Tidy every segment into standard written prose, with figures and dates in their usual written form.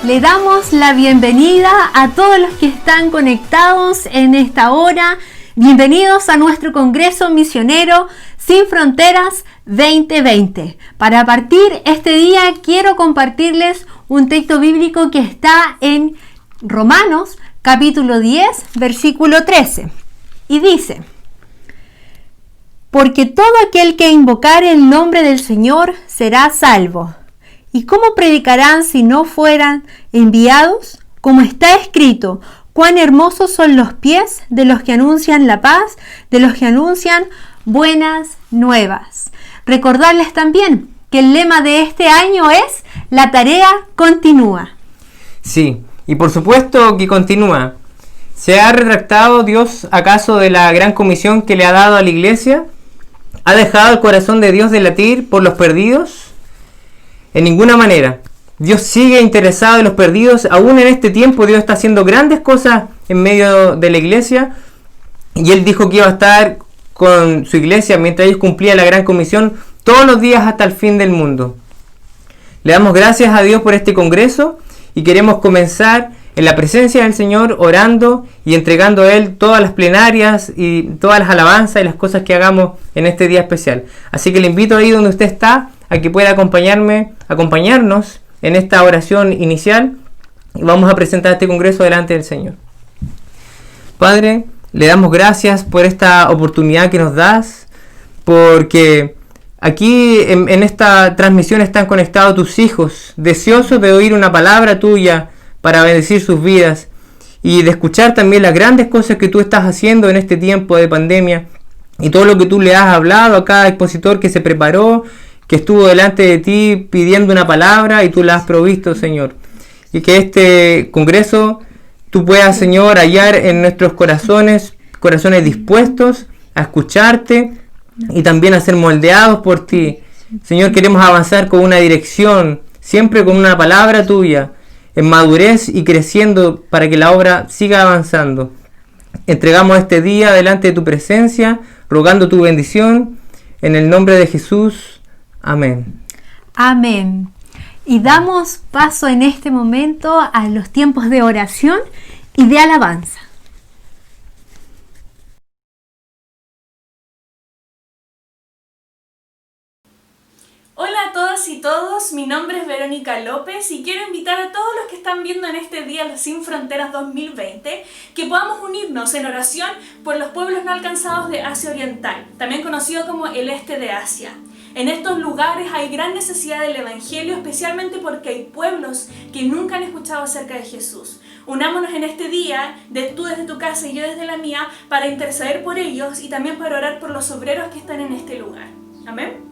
Le damos la bienvenida a todos los que están conectados en esta hora. Bienvenidos a nuestro Congreso Misionero Sin Fronteras 2020. Para partir este día quiero compartirles un texto bíblico que está en Romanos capítulo 10, versículo 13. Y dice: porque todo aquel que invocare el nombre del Señor será salvo. ¿Y cómo predicarán si no fueran enviados? Como está escrito: cuán hermosos son los pies de los que anuncian la paz, de los que anuncian buenas nuevas. Recordarles también que el lema de este año es: la tarea continúa. Sí, y por supuesto que continúa. ¿Se ha retractado Dios acaso de la gran comisión que le ha dado a la iglesia? ¿Ha dejado el corazón de Dios de latir por los perdidos? En ninguna manera. Dios sigue interesado en los perdidos. Aún en este tiempo Dios está haciendo grandes cosas en medio de la iglesia. Y Él dijo que iba a estar con su iglesia mientras ellos cumplían la gran comisión todos los días hasta el fin del mundo. Le damos gracias a Dios por este congreso y queremos comenzar en la presencia del Señor, orando y entregando a Él todas las plenarias y todas las alabanzas y las cosas que hagamos en este día especial. Así que le invito ahí donde usted está a que pueda acompañarnos en esta oración inicial y vamos a presentar este congreso delante del Señor. Padre, le damos gracias por esta oportunidad que nos das, porque aquí en esta transmisión están conectados tus hijos, deseosos de oír una palabra tuya para bendecir sus vidas y de escuchar también las grandes cosas que tú estás haciendo en este tiempo de pandemia y todo lo que tú le has hablado a cada expositor que se preparó, que estuvo delante de ti pidiendo una palabra y tú la has provisto, Señor. Y que este congreso tú puedas, Señor, hallar en nuestros corazones dispuestos a escucharte y también a ser moldeados por ti. Señor, queremos avanzar con una dirección, siempre con una palabra tuya, en madurez y creciendo para que la obra siga avanzando. Entregamos este día delante de tu presencia, rogando tu bendición, en el nombre de Jesús. Amén. Amén. Y damos paso en este momento a los tiempos de oración y de alabanza. Hola a todas y todos, mi nombre es Verónica López y quiero invitar a todos los que están viendo en este día los Sin Fronteras 2020 que podamos unirnos en oración por los pueblos no alcanzados de Asia Oriental, también conocido como el este de Asia. En estos lugares hay gran necesidad del Evangelio, especialmente porque hay pueblos que nunca han escuchado acerca de Jesús. Unámonos en este día, tú desde tu casa y yo desde la mía, para interceder por ellos y también para orar por los obreros que están en este lugar. Amén.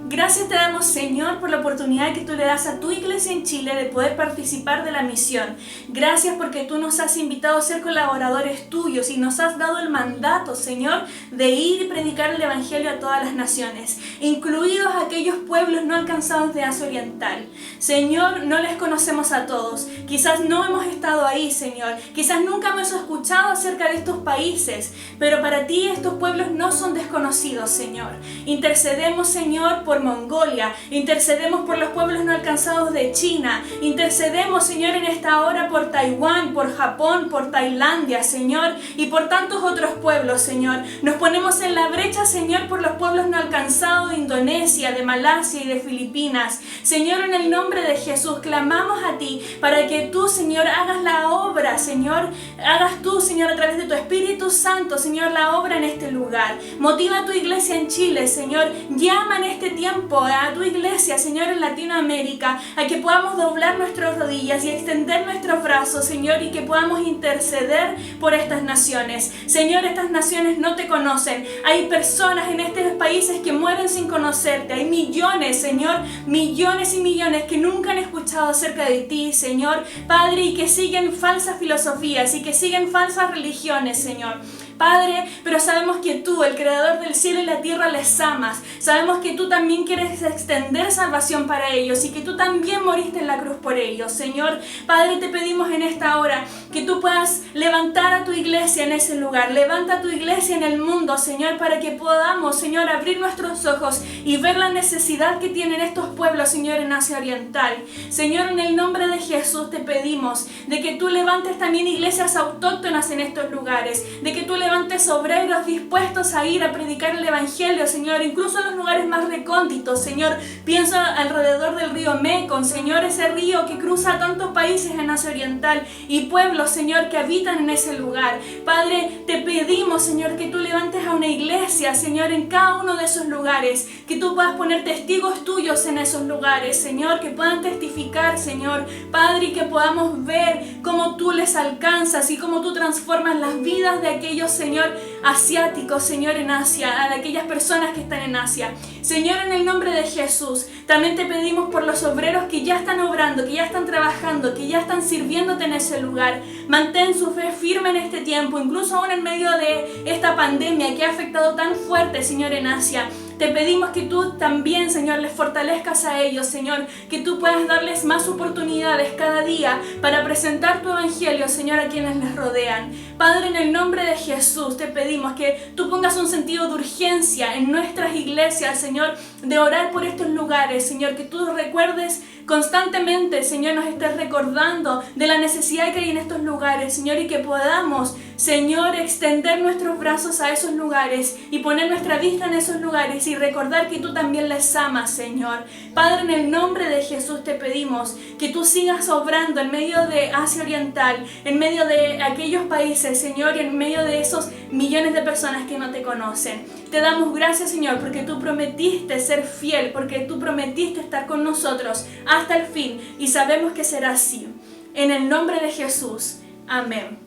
Gracias te damos, Señor, por la oportunidad que tú le das a tu iglesia en Chile de poder participar de la misión. Gracias porque tú nos has invitado a ser colaboradores tuyos y nos has dado el mandato, Señor, de ir y predicar el Evangelio a todas las naciones, incluidos aquellos pueblos no alcanzados de Asia Oriental. Señor, no les conocemos a todos. Quizás no hemos estado ahí, Señor. Quizás nunca hemos escuchado acerca de estos países, pero para ti estos pueblos no son desconocidos, Señor. Intercedemos, Señor, por Mongolia, intercedemos por los pueblos no alcanzados de China, intercedemos, Señor, en esta hora por Taiwán, por Japón, por Tailandia, Señor, y por tantos otros pueblos, Señor. Nos ponemos en la brecha, Señor, por los pueblos no alcanzados de Indonesia, de Malasia y de Filipinas. Señor, en el nombre de Jesús, clamamos a ti para que tú, Señor, hagas la obra, Señor, hagas tú, Señor, a través de tu Espíritu Santo, Señor, la obra en este lugar. Motiva a tu iglesia en Chile, Señor, llama en este tiempo a tu iglesia, Señor, en Latinoamérica, a que podamos doblar nuestras rodillas y extender nuestros brazos, Señor, y que podamos interceder por estas naciones. Señor, estas naciones no te conocen. Hay personas en estos países que mueren sin conocerte. Hay millones, Señor, millones y millones que nunca han escuchado acerca de ti, Señor, Padre, y que siguen falsas filosofías y que siguen falsas religiones, Señor. Padre, pero sabemos que tú, el creador del cielo y la tierra, les amas. Sabemos que tú también quieres extender salvación para ellos y que tú también moriste en la cruz por ellos. Señor, Padre, te pedimos en esta hora que tú puedas levantar a tu iglesia en ese lugar. Levanta a tu iglesia en el mundo, Señor, para que podamos, Señor, abrir nuestros ojos y ver la necesidad que tienen estos pueblos, Señor, en Asia Oriental. Señor, en el nombre de Jesús te pedimos de que tú levantes también iglesias autóctonas en estos lugares, de que tú levantes obreros dispuestos a ir a predicar el evangelio, Señor, incluso en los lugares más recónditos. Señor, pienso alrededor del río Mekong, Señor, ese río que cruza tantos países en Asia Oriental y pueblos, Señor, que habitan en ese lugar. Padre, te pedimos, Señor, que tú levantes a una iglesia, Señor, en cada uno de esos lugares, que tú puedas poner testigos tuyos en esos lugares, Señor, que puedan testificar, Señor, Padre, y que podamos ver cómo tú les alcanzas y cómo tú transformas las vidas de aquellos, Señor, asiáticos, Señor, en Asia, de aquellas personas que están en Asia. Señor, en el nombre de Jesús, también te pedimos por los obreros que ya están obrando, que ya están trabajando, que ya están sirviéndote en ese lugar. Mantén su fe firme en este tiempo, incluso aún en medio de esta pandemia que ha afectado tan fuerte, Señor, en Asia. Te pedimos que tú también, Señor, les fortalezcas a ellos, Señor, que tú puedas darles más oportunidades cada día para presentar tu evangelio, Señor, a quienes les rodean. Padre, en el nombre de Jesús te pedimos que tú pongas un sentido de urgencia en nuestras iglesias, Señor, de orar por estos lugares, Señor, que tú recuerdes constantemente, Señor, nos estés recordando de la necesidad que hay en estos lugares, Señor, y que podamos, Señor, extender nuestros brazos a esos lugares y poner nuestra vista en esos lugares y recordar que tú también les amas, Señor. Padre, en el nombre de Jesús te pedimos que tú sigas obrando en medio de Asia Oriental, en medio de aquellos países, Señor, y en medio de esos millones de personas que no te conocen. Te damos gracias, Señor, porque tú prometiste ser fiel, porque tú prometiste estar con nosotros hasta el fin y sabemos que será así. En el nombre de Jesús. Amén.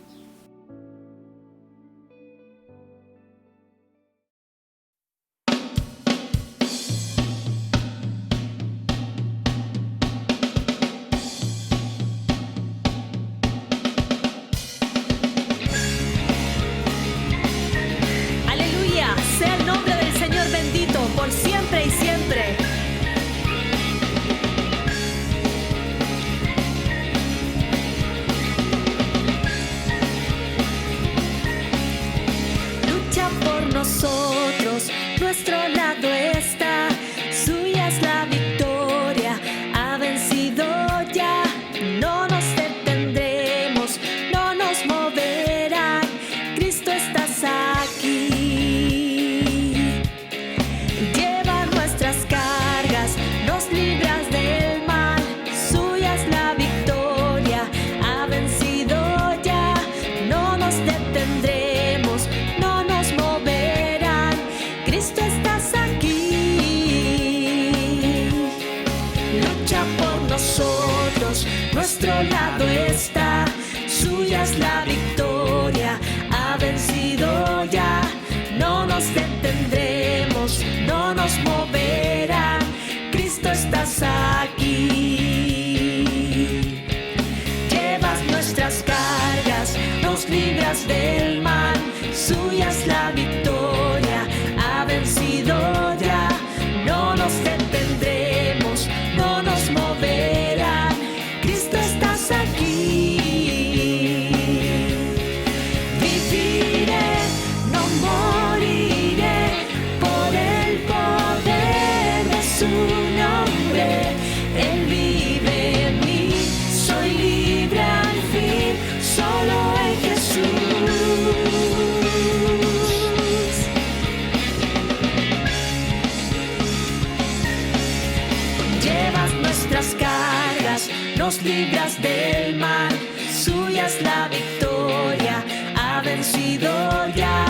Aleluya, sea el nombre del Señor bendito por siempre y siempre. Lucha por nosotros, nuestro lado está, suya es la victoria, ha vencido ya, no nos detendremos, no nos moverán, Cristo estás aquí. Lleva nuestras cargas, nos libras del mal, suya es la victoria, ha vencido ya, no nos detendremos, no nos moverán, Cristo estás aquí. Lucha por nosotros, nuestro lado está, suya es la victoria, ha vencido ya, no nos detendremos, no nos moverán, Cristo estás aquí. Llevas nuestras cargas, nos libras del mal, suya es la victoria, ha vencido ya, no nos detendremos, no nos moverán, Cristo estás aquí. Viviré, no moriré, por el poder de su nombre, Él vive en mí, soy libre al fin, solo en Jesús. Llevas nuestras cargas, nos libras del mal, suya es la victoria, ha vencido ya,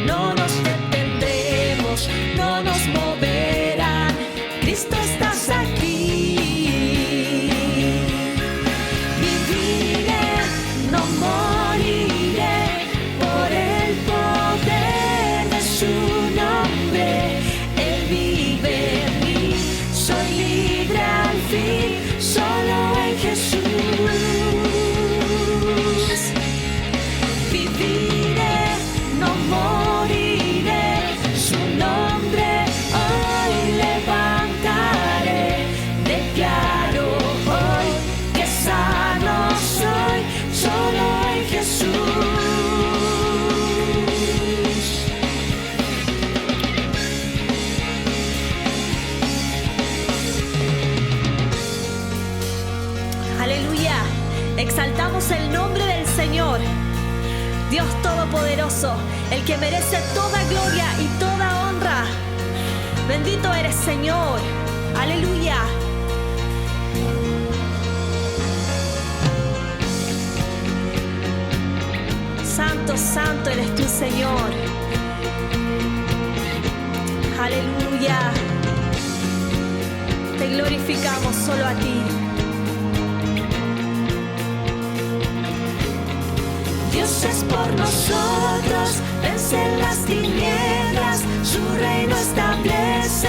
no nos detendremos, no nos moverán, Cristo estás aquí. Viviré, no moriré, por el poder de su nombre, Él vive en mí, soy libre al fin, solo en Jesús. Viviré, no exaltamos el nombre del Señor. Dios Todopoderoso, el que merece toda gloria y toda honra. Bendito eres, Señor. Aleluya. Santo, santo eres tú, Señor. Aleluya. Te glorificamos solo a ti. Dios es por nosotros, vence las tinieblas, su reino establece,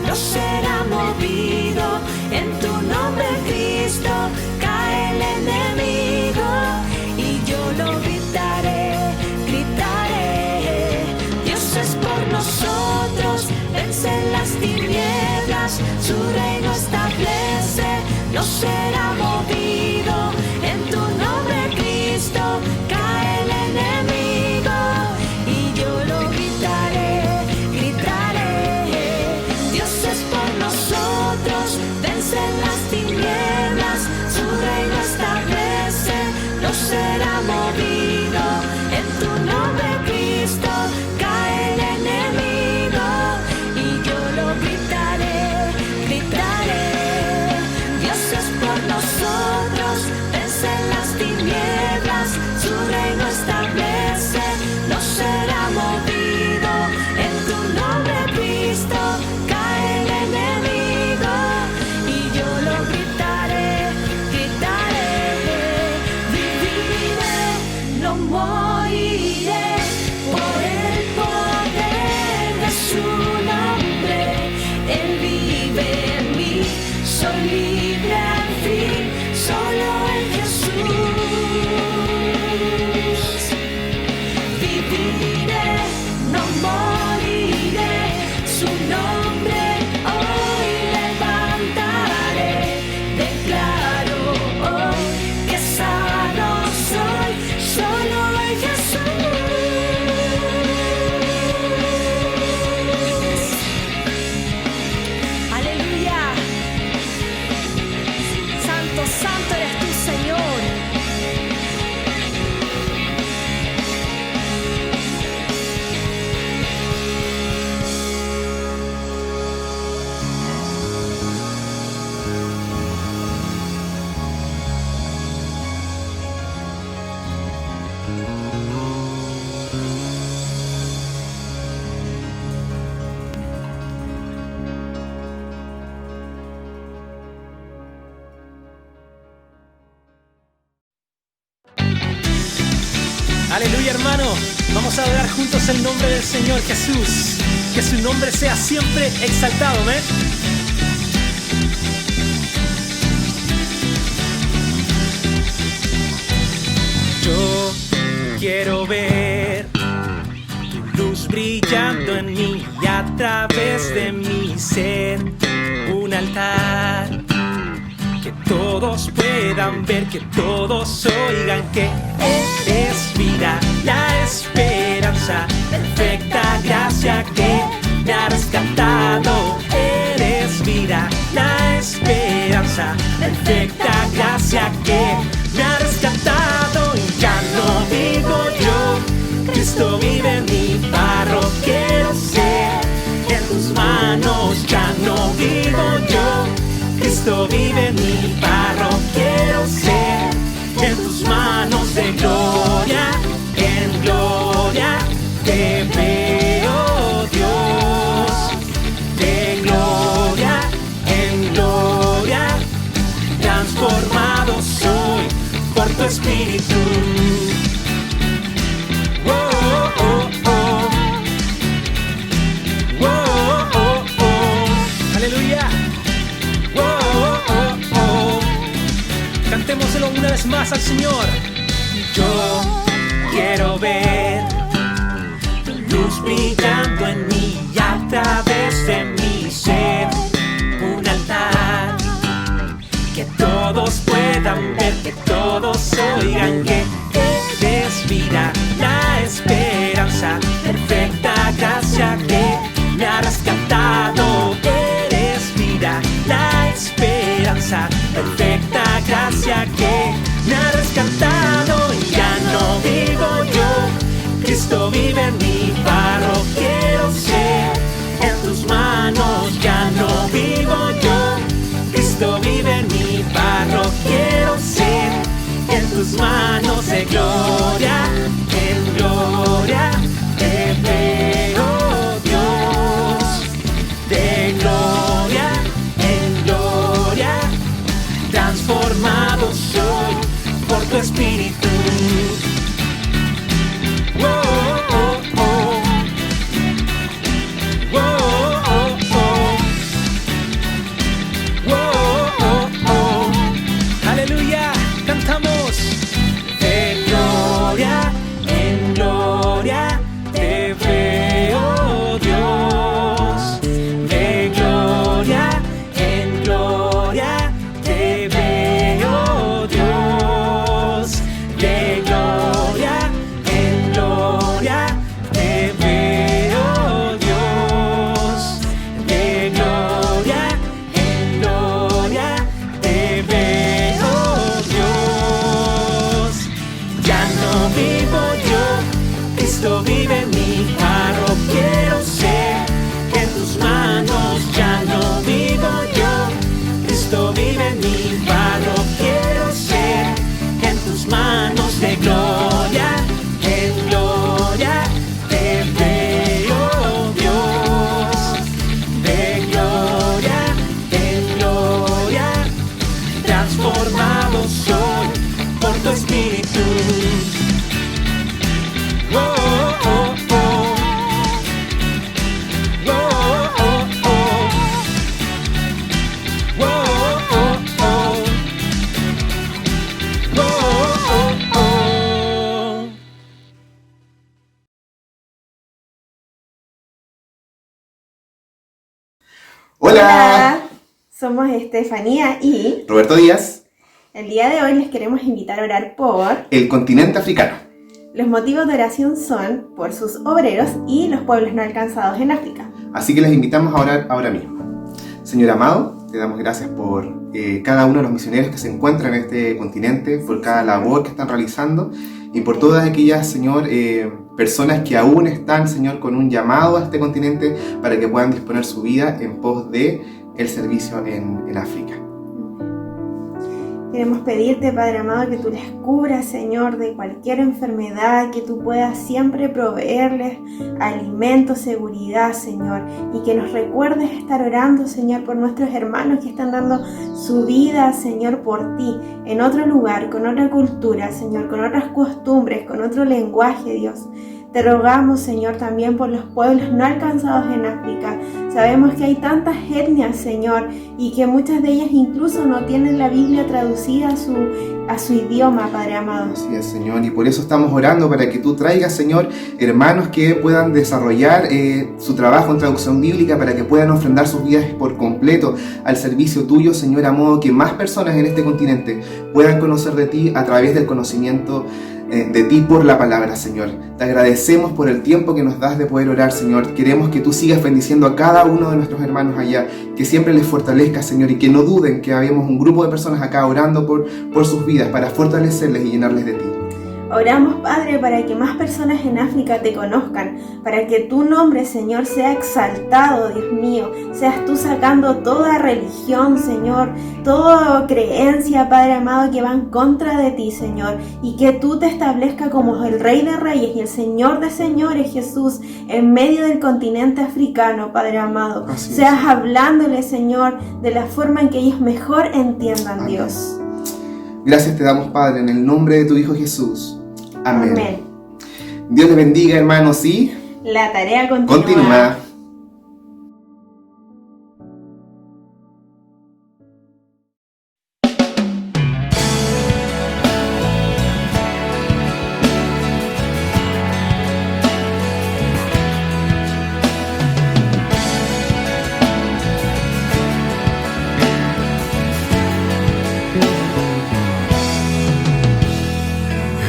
no será movido. En tu nombre, Cristo, cae el enemigo, y yo lo gritaré, gritaré. Dios es por nosotros, vence las tinieblas, su reino establece, no será movido. En tu nombre, Cristo, cae el enemigo, y yo lo gritaré, gritaré. Dios es por nosotros, vence las tinieblas, su reino establece, no será movido. En tu nombre, Cristo, cae el enemigo, y yo lo gritaré, gritaré. Dios es por nosotros, vence las tinieblas, su reino establece, no será movido. En tu nombre, Cristo, cae el enemigo, y yo lo gritaré, gritaré. Viviré, no moriré, por el poder de su nombre. Él vive en mí, soy libre al fin, solo en Jesús. Viviré, no moriré, su nombre hoy levantaré. Declaro hoy que sano soy, solo en Jesús. Aleluya. Santo, santo eres tú, Señor. Aleluya, hermano. Vamos a adorar juntos el nombre del Señor Jesús. Que su nombre sea siempre exaltado, ¿ven? Yo quiero ver tu luz brillando en mí y a través de mi ser un altar. Que todos puedan ver, que todos oigan que eres vida, la esperanza, perfecta gracia que me ha rescatado. Eres vida, la esperanza, perfecta gracia que me ha rescatado. Y ya no vivo yo, Cristo vive en mi barro, quiero ser en tus manos. Ya no vivo yo, Cristo vive en mi barro, quiero ser en tus manos. De gloria en gloria te veo, Dios. De gloria en gloria transformado soy por tu espíritu. Oh, oh, oh. Oh, oh, oh. Aleluya. Cantémoselo una vez más al Señor. Yo quiero ver tu luz brillando en mí y a través de mi ser un altar. Que todos puedan ver, que todos oigan que eres vida, la esperanza, perfecta gracia que me ha rescatado. Eres vida, la esperanza, perfecta gracia que me ha rescatado. gratitud. Oh, oh, oh. Oh, oh, oh. Oh, oh, oh. Oh, oh, oh. Hola, Somos Estefanía y Roberto Díaz, el día de hoy les queremos invitar a orar por... el continente africano. Los motivos de oración son por sus obreros y los pueblos no alcanzados en África. Así que les invitamos a orar ahora mismo. Señor amado, te damos gracias por cada uno de los misioneros que se encuentran en este continente, por cada labor que están realizando y por todas aquellas, Señor, personas que aún están, Señor, con un llamado a este continente para que puedan disponer su vida en pos de el servicio en África. Queremos pedirte, Padre amado, que tú les cubras, Señor, de cualquier enfermedad, que tú puedas siempre proveerles alimento, seguridad, Señor, y que nos recuerdes estar orando, Señor, por nuestros hermanos que están dando su vida, Señor, por ti, en otro lugar, con otra cultura, Señor, con otras costumbres, con otro lenguaje, Dios. Te rogamos, Señor, también por los pueblos no alcanzados en África. Sabemos que hay tantas etnias, Señor, y que muchas de ellas incluso no tienen la Biblia traducida a su idioma, Padre amado. Así es, Señor, y por eso estamos orando para que tú traigas, Señor, hermanos que puedan desarrollar su trabajo en traducción bíblica, para que puedan ofrendar sus vidas por completo al servicio tuyo, Señor, a modo que más personas en este continente puedan conocer de ti a través del conocimiento de ti por la palabra, Señor. Te agradecemos por el tiempo que nos das de poder orar, Señor. Queremos que tú sigas bendiciendo a cada uno de nuestros hermanos allá, que siempre les fortalezca, Señor, y que no duden que habemos un grupo de personas acá orando por sus vidas, para fortalecerles y llenarles de ti. Oramos, Padre, para que más personas en África te conozcan, para que tu nombre, Señor, sea exaltado, Dios mío. Seas tú sacando toda religión, Señor, toda creencia, Padre amado, que va en contra de ti, Señor, y que tú te establezcas como el Rey de Reyes y el Señor de Señores, Jesús, en medio del continente africano, Padre amado. Así es. Seas hablándoles, Señor, de la forma en que ellos mejor entiendan, Amén. Dios. Gracias te damos, Padre, en el nombre de tu Hijo Jesús. Amén. Amén. Dios les bendiga, hermanos, y La tarea continúa. continúa.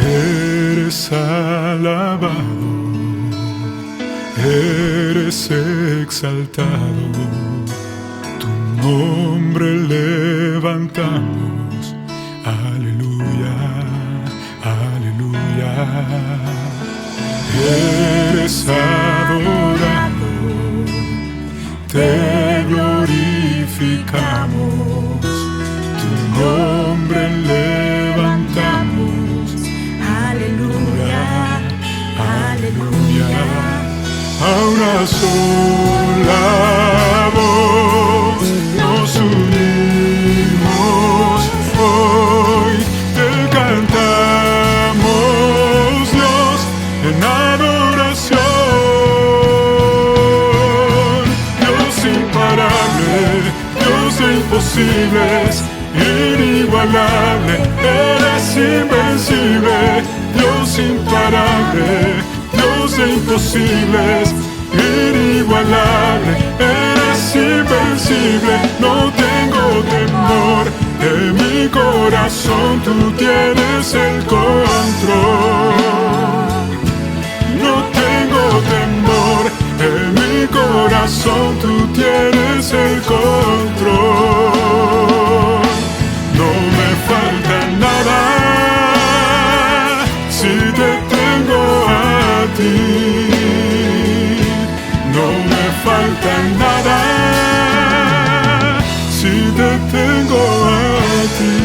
Eres alabado, eres exaltado, tu nombre levantamos, aleluya, aleluya. Eres adorado, te glorificamos, tu nombre levantamos. Aleluya, aleluya. A una sola voz nos unimos hoy, te cantamos, Dios, en adoración. Dios imparable, Dios de imposibles, inigualable, eres invencible. Dios imparable, Dios de imposibles, inigualable, eres invencible. No tengo temor, en mi corazón tú tienes el control. No tengo temor, en mi corazón tú tienes el control. No me falta nada si te tengo a ti, no me falta nada si te tengo a ti.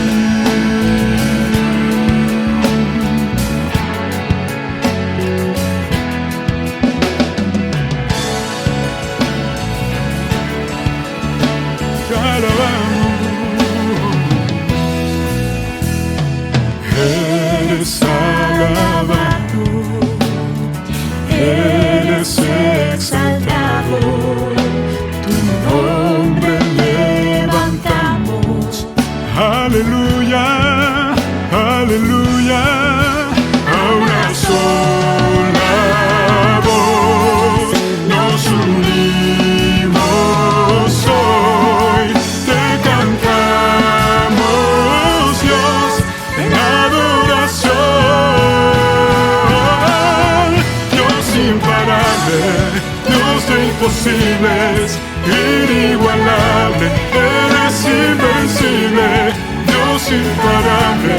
imparable,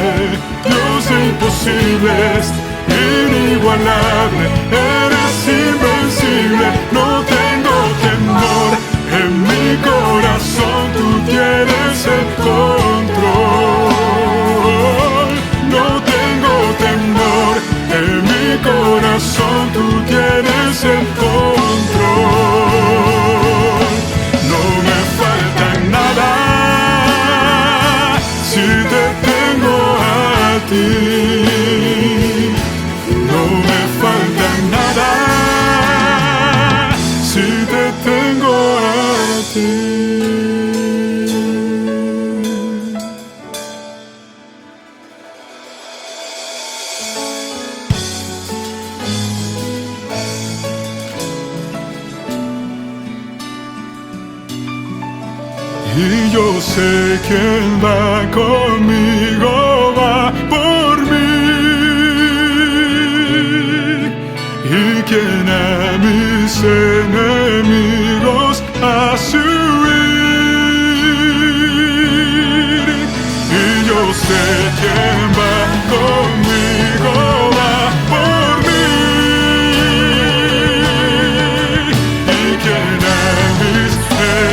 Dios de imposibles, inigualable, eres invencible, no tengo temor, en mi corazón tú tienes el control. No tengo temor, en mi corazón tú tienes el control. No me falta nada si te tengo a ti. No me falta nada si te tengo a ti. Y yo sé quién va conmigo, va por mí, y quien a mis enemigos hace huir. Y yo sé quién va conmigo, va por mí, y quien a mis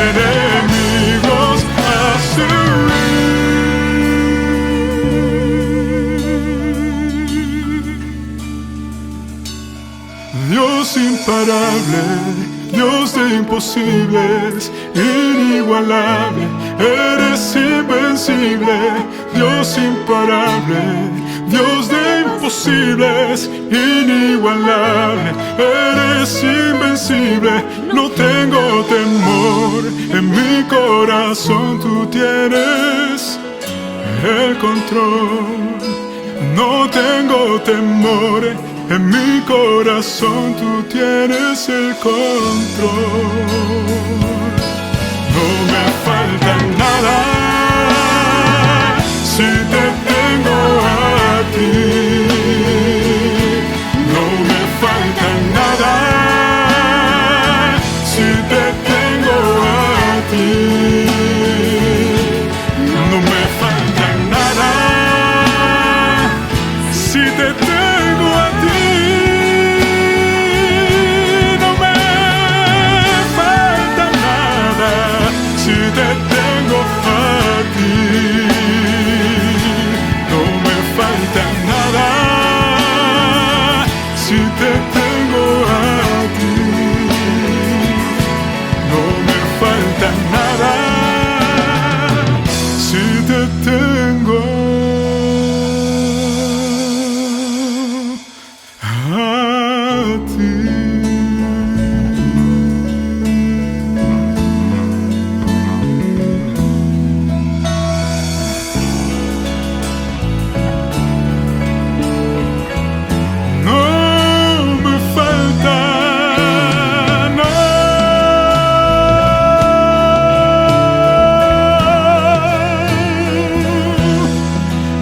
enemigos hace huir. Dios imparable, Dios de imposibles, inigualable, eres invencible. Dios imparable, Dios de imposibles, inigualable, eres invencible. No tengo temor, en mi corazón tú tienes el control. No tengo temor, en mi corazón tú tienes el control. No me falta nada si te tengo a ti. No me falta nada si te tengo a ti. No me falta nada si te tengo a ti. No me falta nada si te tengo a ti. No me falta nada si te tengo a ti. No me falta nada si te tengo a ti. No me falta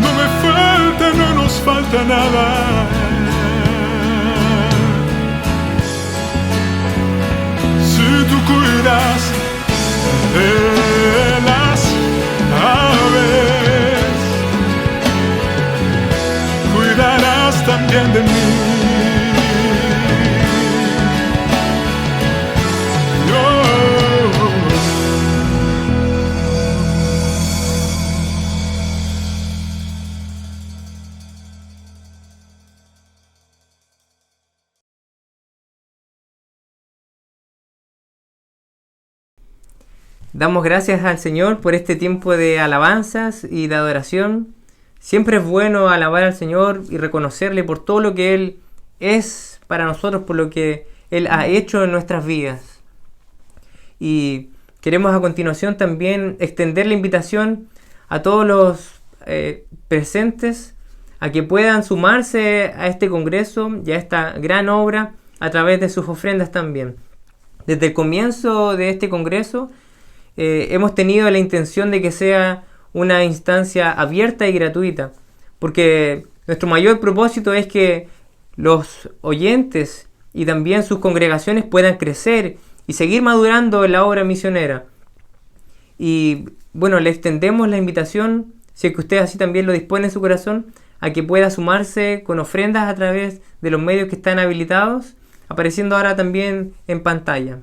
no me falta, no nos falta nada. Si tú cuidas de las aves, cuidarás también de mí. Damos gracias al Señor por este tiempo de alabanzas y de adoración. Siempre es bueno alabar al Señor y reconocerle por todo lo que Él es para nosotros, por lo que Él ha hecho en nuestras vidas. Y queremos a continuación también extender la invitación a todos los presentes a que puedan sumarse a este congreso y a esta gran obra a través de sus ofrendas también. Desde el comienzo de este congreso hemos tenido la intención de que sea una instancia abierta y gratuita, porque nuestro mayor propósito es que los oyentes y también sus congregaciones puedan crecer y seguir madurando en la obra misionera. Y bueno, le extendemos la invitación si es que usted así también lo dispone en su corazón, a que pueda sumarse con ofrendas a través de los medios que están habilitados, apareciendo ahora también en pantalla.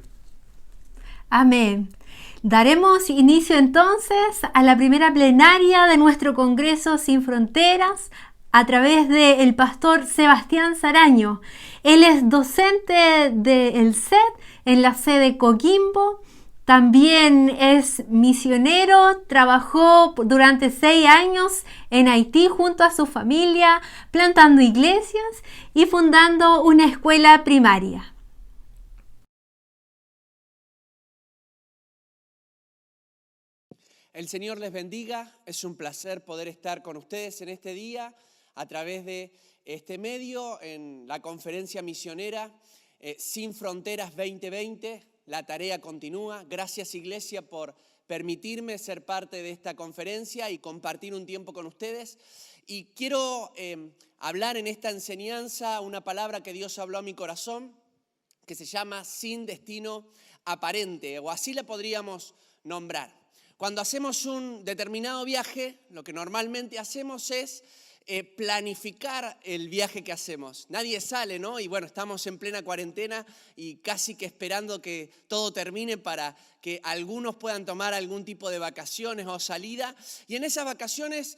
Amén. Daremos inicio entonces a la primera plenaria de nuestro Congreso Sin Fronteras a través del pastor Sebastián Saraño. Él es docente del CED en la sede Coquimbo. También es misionero, trabajó durante 6 años en Haití junto a su familia, plantando iglesias y fundando una escuela primaria. El Señor les bendiga, es un placer poder estar con ustedes en este día a través de este medio en la conferencia misionera Sin Fronteras 2020. La tarea continúa. Gracias, Iglesia, por permitirme ser parte de esta conferencia y compartir un tiempo con ustedes. Y quiero hablar en esta enseñanza una palabra que Dios habló a mi corazón, que se llama sin destino aparente, o así la podríamos nombrar. Cuando hacemos un determinado viaje, lo que normalmente hacemos es planificar el viaje que hacemos. Nadie sale, ¿no? Y bueno, estamos en plena cuarentena y casi que esperando que todo termine para que algunos puedan tomar algún tipo de vacaciones o salida. Y en esas vacaciones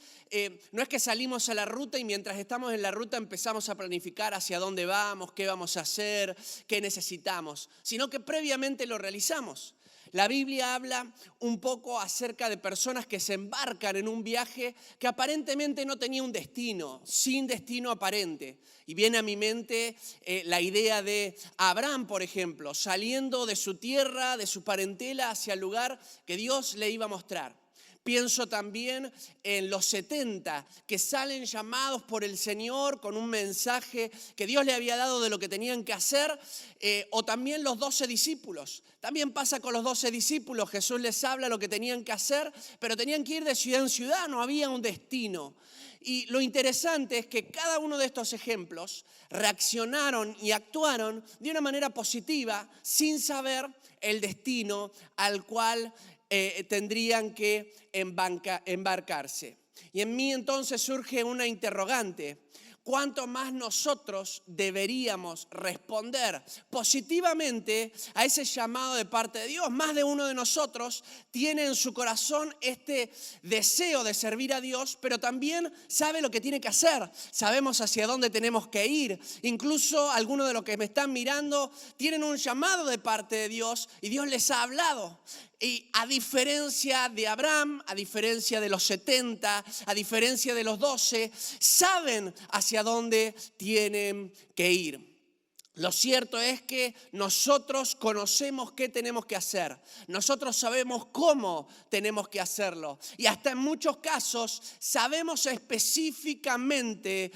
no es que salimos a la ruta y mientras estamos en la ruta empezamos a planificar hacia dónde vamos, qué vamos a hacer, qué necesitamos, sino que previamente lo realizamos. La Biblia habla un poco acerca de personas que se embarcan en un viaje que aparentemente no tenía un destino, sin destino aparente. Y viene a mi mente la idea de Abraham, por ejemplo, saliendo de su tierra, de su parentela hacia el lugar que Dios le iba a mostrar. Pienso también en los 70 que salen llamados por el Señor con un mensaje que Dios le había dado de lo que tenían que hacer, o también los 12 discípulos. También pasa con los 12 discípulos, Jesús les habla lo que tenían que hacer, pero tenían que ir de ciudad en ciudad, no había un destino. Y lo interesante es que cada uno de estos ejemplos reaccionaron y actuaron de una manera positiva sin saber el destino al cual tendrían que embarcarse. Y en mí entonces surge una interrogante. ¿Cuánto más nosotros deberíamos responder positivamente a ese llamado de parte de Dios? Más de uno de nosotros tiene en su corazón este deseo de servir a Dios, pero también sabe lo que tiene que hacer. Sabemos hacia dónde tenemos que ir. Incluso algunos de los que me están mirando tienen un llamado de parte de Dios y Dios les ha hablado. Y a diferencia de Abraham, a diferencia de los 70, a diferencia de los 12, saben hacia dónde tienen que ir. Lo cierto es que nosotros conocemos qué tenemos que hacer. Nosotros sabemos cómo tenemos que hacerlo. Y hasta en muchos casos sabemos específicamente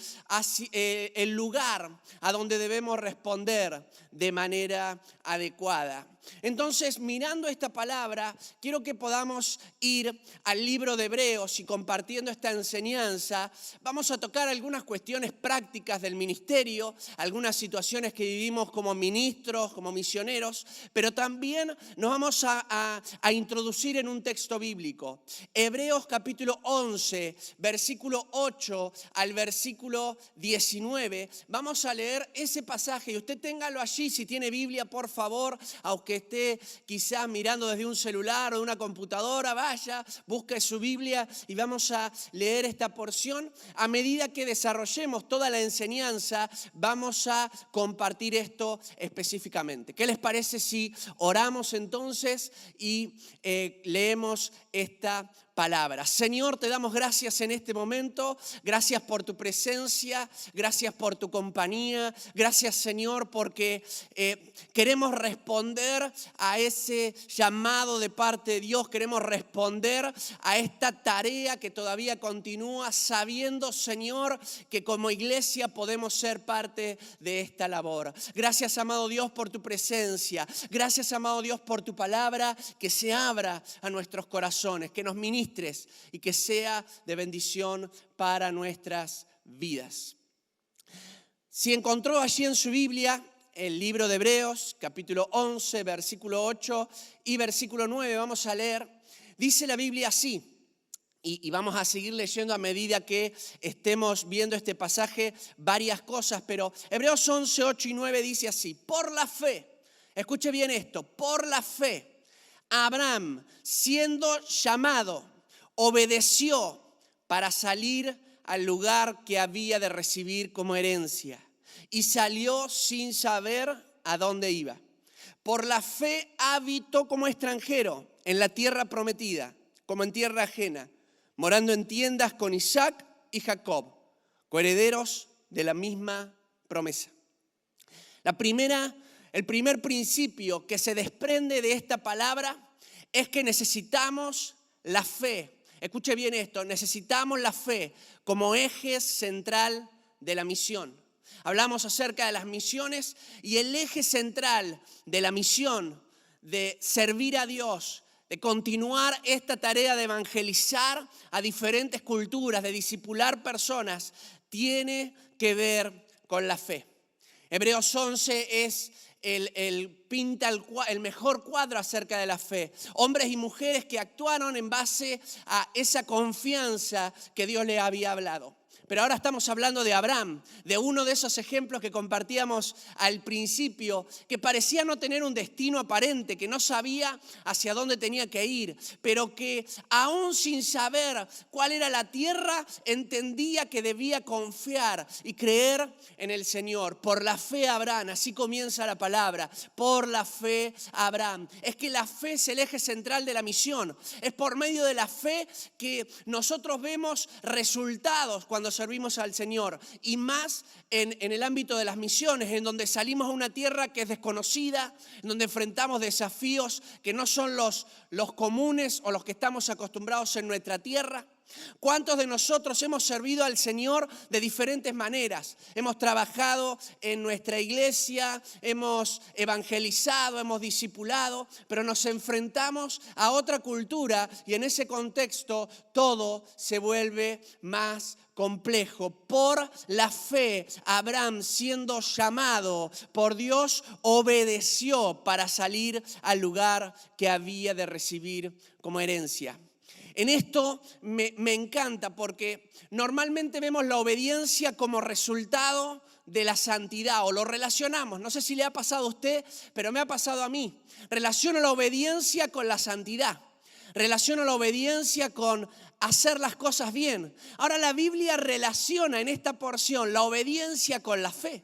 el lugar a donde debemos responder de manera adecuada. Entonces, mirando esta palabra, quiero que podamos ir al libro de Hebreos y compartiendo esta enseñanza, vamos a tocar algunas cuestiones prácticas del ministerio, algunas situaciones que vivimos como ministros, como misioneros, pero también nos vamos a introducir en un texto bíblico. Hebreos capítulo 11, versículo 8 al versículo 19. Vamos a leer ese pasaje y usted téngalo allí si tiene Biblia, por favor, aunque esté quizás mirando desde un celular o una computadora, vaya, busque su Biblia y vamos a leer esta porción. A medida que desarrollemos toda la enseñanza, vamos a compartir esto específicamente. ¿Qué les parece si oramos entonces y leemos esta palabra? Señor, te damos gracias en este momento, gracias por tu presencia, gracias por tu compañía, gracias Señor porque queremos responder a ese llamado de parte de Dios, queremos responder a esta tarea que todavía continúa, sabiendo Señor que como iglesia podemos ser parte de esta labor. Gracias amado Dios por tu presencia, gracias amado Dios por tu palabra que se abra a nuestros corazones, que nos ministre y que sea de bendición para nuestras vidas. Si encontró allí en su Biblia el libro de Hebreos, capítulo 11, versículo 8 y versículo 9, vamos a leer. Dice la Biblia así: y vamos a seguir leyendo a medida que estemos viendo este pasaje varias cosas, pero Hebreos 11, 8 y 9 dice así: por la fe, escuche bien esto, por la fe, Abraham, siendo llamado, obedeció para salir al lugar que había de recibir como herencia, y salió sin saber a dónde iba. Por la fe habitó como extranjero en la tierra prometida, como en tierra ajena, morando en tiendas con Isaac y Jacob, coherederos de la misma promesa. El primer principio que se desprende de esta palabra es que necesitamos la fe. Escuche bien esto, necesitamos la fe como eje central de la misión. Hablamos acerca de las misiones y el eje central de la misión, de servir a Dios, de continuar esta tarea de evangelizar a diferentes culturas, de discipular personas, tiene que ver con la fe. Hebreos 11 pinta el mejor cuadro acerca de la fe. Hombres y mujeres que actuaron en base a esa confianza que Dios les había hablado. Pero ahora estamos hablando de Abraham, de uno de esos ejemplos que compartíamos al principio, que parecía no tener un destino aparente, que no sabía hacia dónde tenía que ir, pero que aún sin saber cuál era la tierra, entendía que debía confiar y creer en el Señor. Por la fe Abraham, así comienza la palabra, por la fe Abraham. Es que la fe es el eje central de la misión. Es por medio de la fe que nosotros vemos resultados cuando servimos al Señor, y más en el ámbito de las misiones, en donde salimos a una tierra que es desconocida, en donde enfrentamos desafíos que no son los comunes o los que estamos acostumbrados en nuestra tierra. ¿Cuántos de nosotros hemos servido al Señor de diferentes maneras? Hemos trabajado en nuestra iglesia, hemos evangelizado, hemos discipulado, pero nos enfrentamos a otra cultura y en ese contexto todo se vuelve más complejo. Por la fe, Abraham, siendo llamado por Dios, obedeció para salir al lugar que había de recibir como herencia. En esto me encanta porque normalmente vemos la obediencia como resultado de la santidad o lo relacionamos. No sé si le ha pasado a usted, pero me ha pasado a mí. Relaciono la obediencia con la santidad. Relaciono la obediencia con hacer las cosas bien. Ahora la Biblia relaciona en esta porción la obediencia con la fe.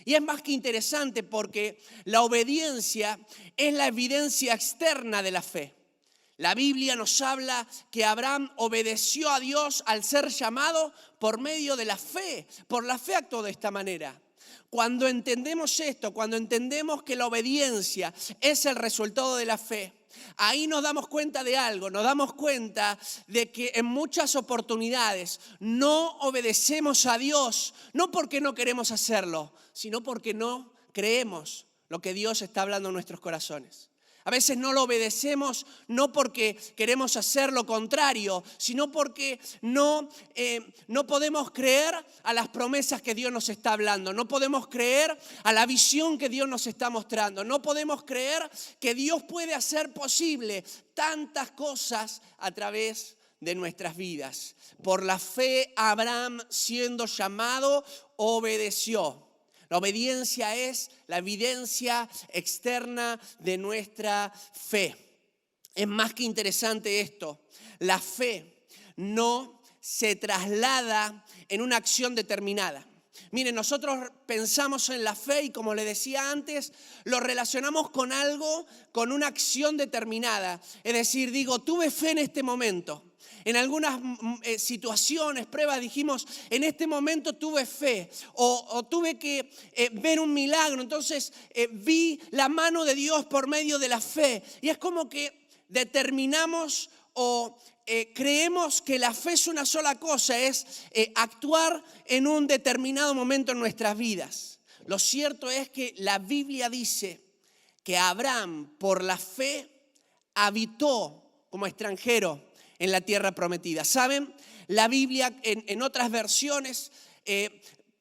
Y es más que interesante porque la obediencia es la evidencia externa de la fe. La Biblia nos habla que Abraham obedeció a Dios al ser llamado por medio de la fe. Por la fe actuó de esta manera. Cuando entendemos esto, cuando entendemos que la obediencia es el resultado de la fe, ahí nos damos cuenta de algo, nos damos cuenta de que en muchas oportunidades no obedecemos a Dios, no porque no queremos hacerlo, sino porque no creemos lo que Dios está hablando en nuestros corazones. A veces no lo obedecemos no porque queremos hacer lo contrario, sino porque no podemos creer a las promesas que Dios nos está hablando. No podemos creer a la visión que Dios nos está mostrando. No podemos creer que Dios puede hacer posible tantas cosas a través de nuestras vidas. Por la fe, Abraham, siendo llamado, obedeció. La obediencia es la evidencia externa de nuestra fe. Es más que interesante esto. La fe no se traslada en una acción determinada. Miren, nosotros pensamos en la fe y como le decía antes, lo relacionamos con algo, con una acción determinada. Es decir, digo, tuve fe en este momento. En algunas situaciones, pruebas, dijimos, en este momento tuve fe o tuve que ver un milagro. Entonces vi la mano de Dios por medio de la fe. Y es como que determinamos o creemos que la fe es una sola cosa, es actuar en un determinado momento en nuestras vidas. Lo cierto es que la Biblia dice que Abraham, por la fe, habitó como extranjero en la tierra prometida. ¿Saben? La Biblia en otras versiones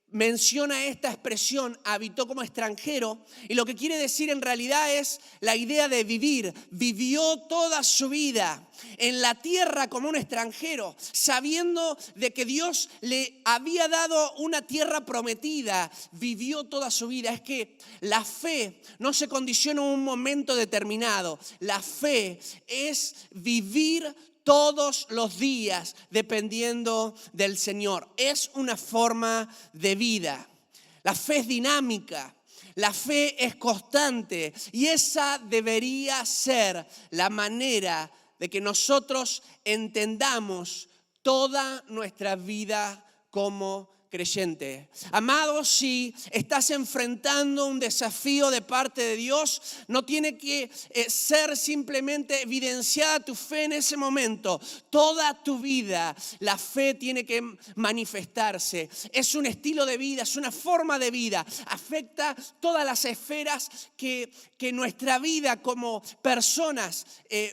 menciona esta expresión, habitó como extranjero, y lo que quiere decir en realidad es la idea de vivir. Vivió toda su vida en la tierra como un extranjero, sabiendo de que Dios le había dado una tierra prometida, vivió toda su vida. Es que la fe no se condiciona en un momento determinado. La fe es vivir todos los días dependiendo del Señor. Es una forma de vida. La fe es dinámica. La fe es constante y esa debería ser la manera de que nosotros entendamos toda nuestra vida como creyente. Amado, si estás enfrentando un desafío de parte de Dios, no tiene que ser simplemente evidenciada tu fe en ese momento. Toda tu vida la fe tiene que manifestarse. Es un estilo de vida, es una forma de vida. Afecta todas las esferas que nuestra vida como personas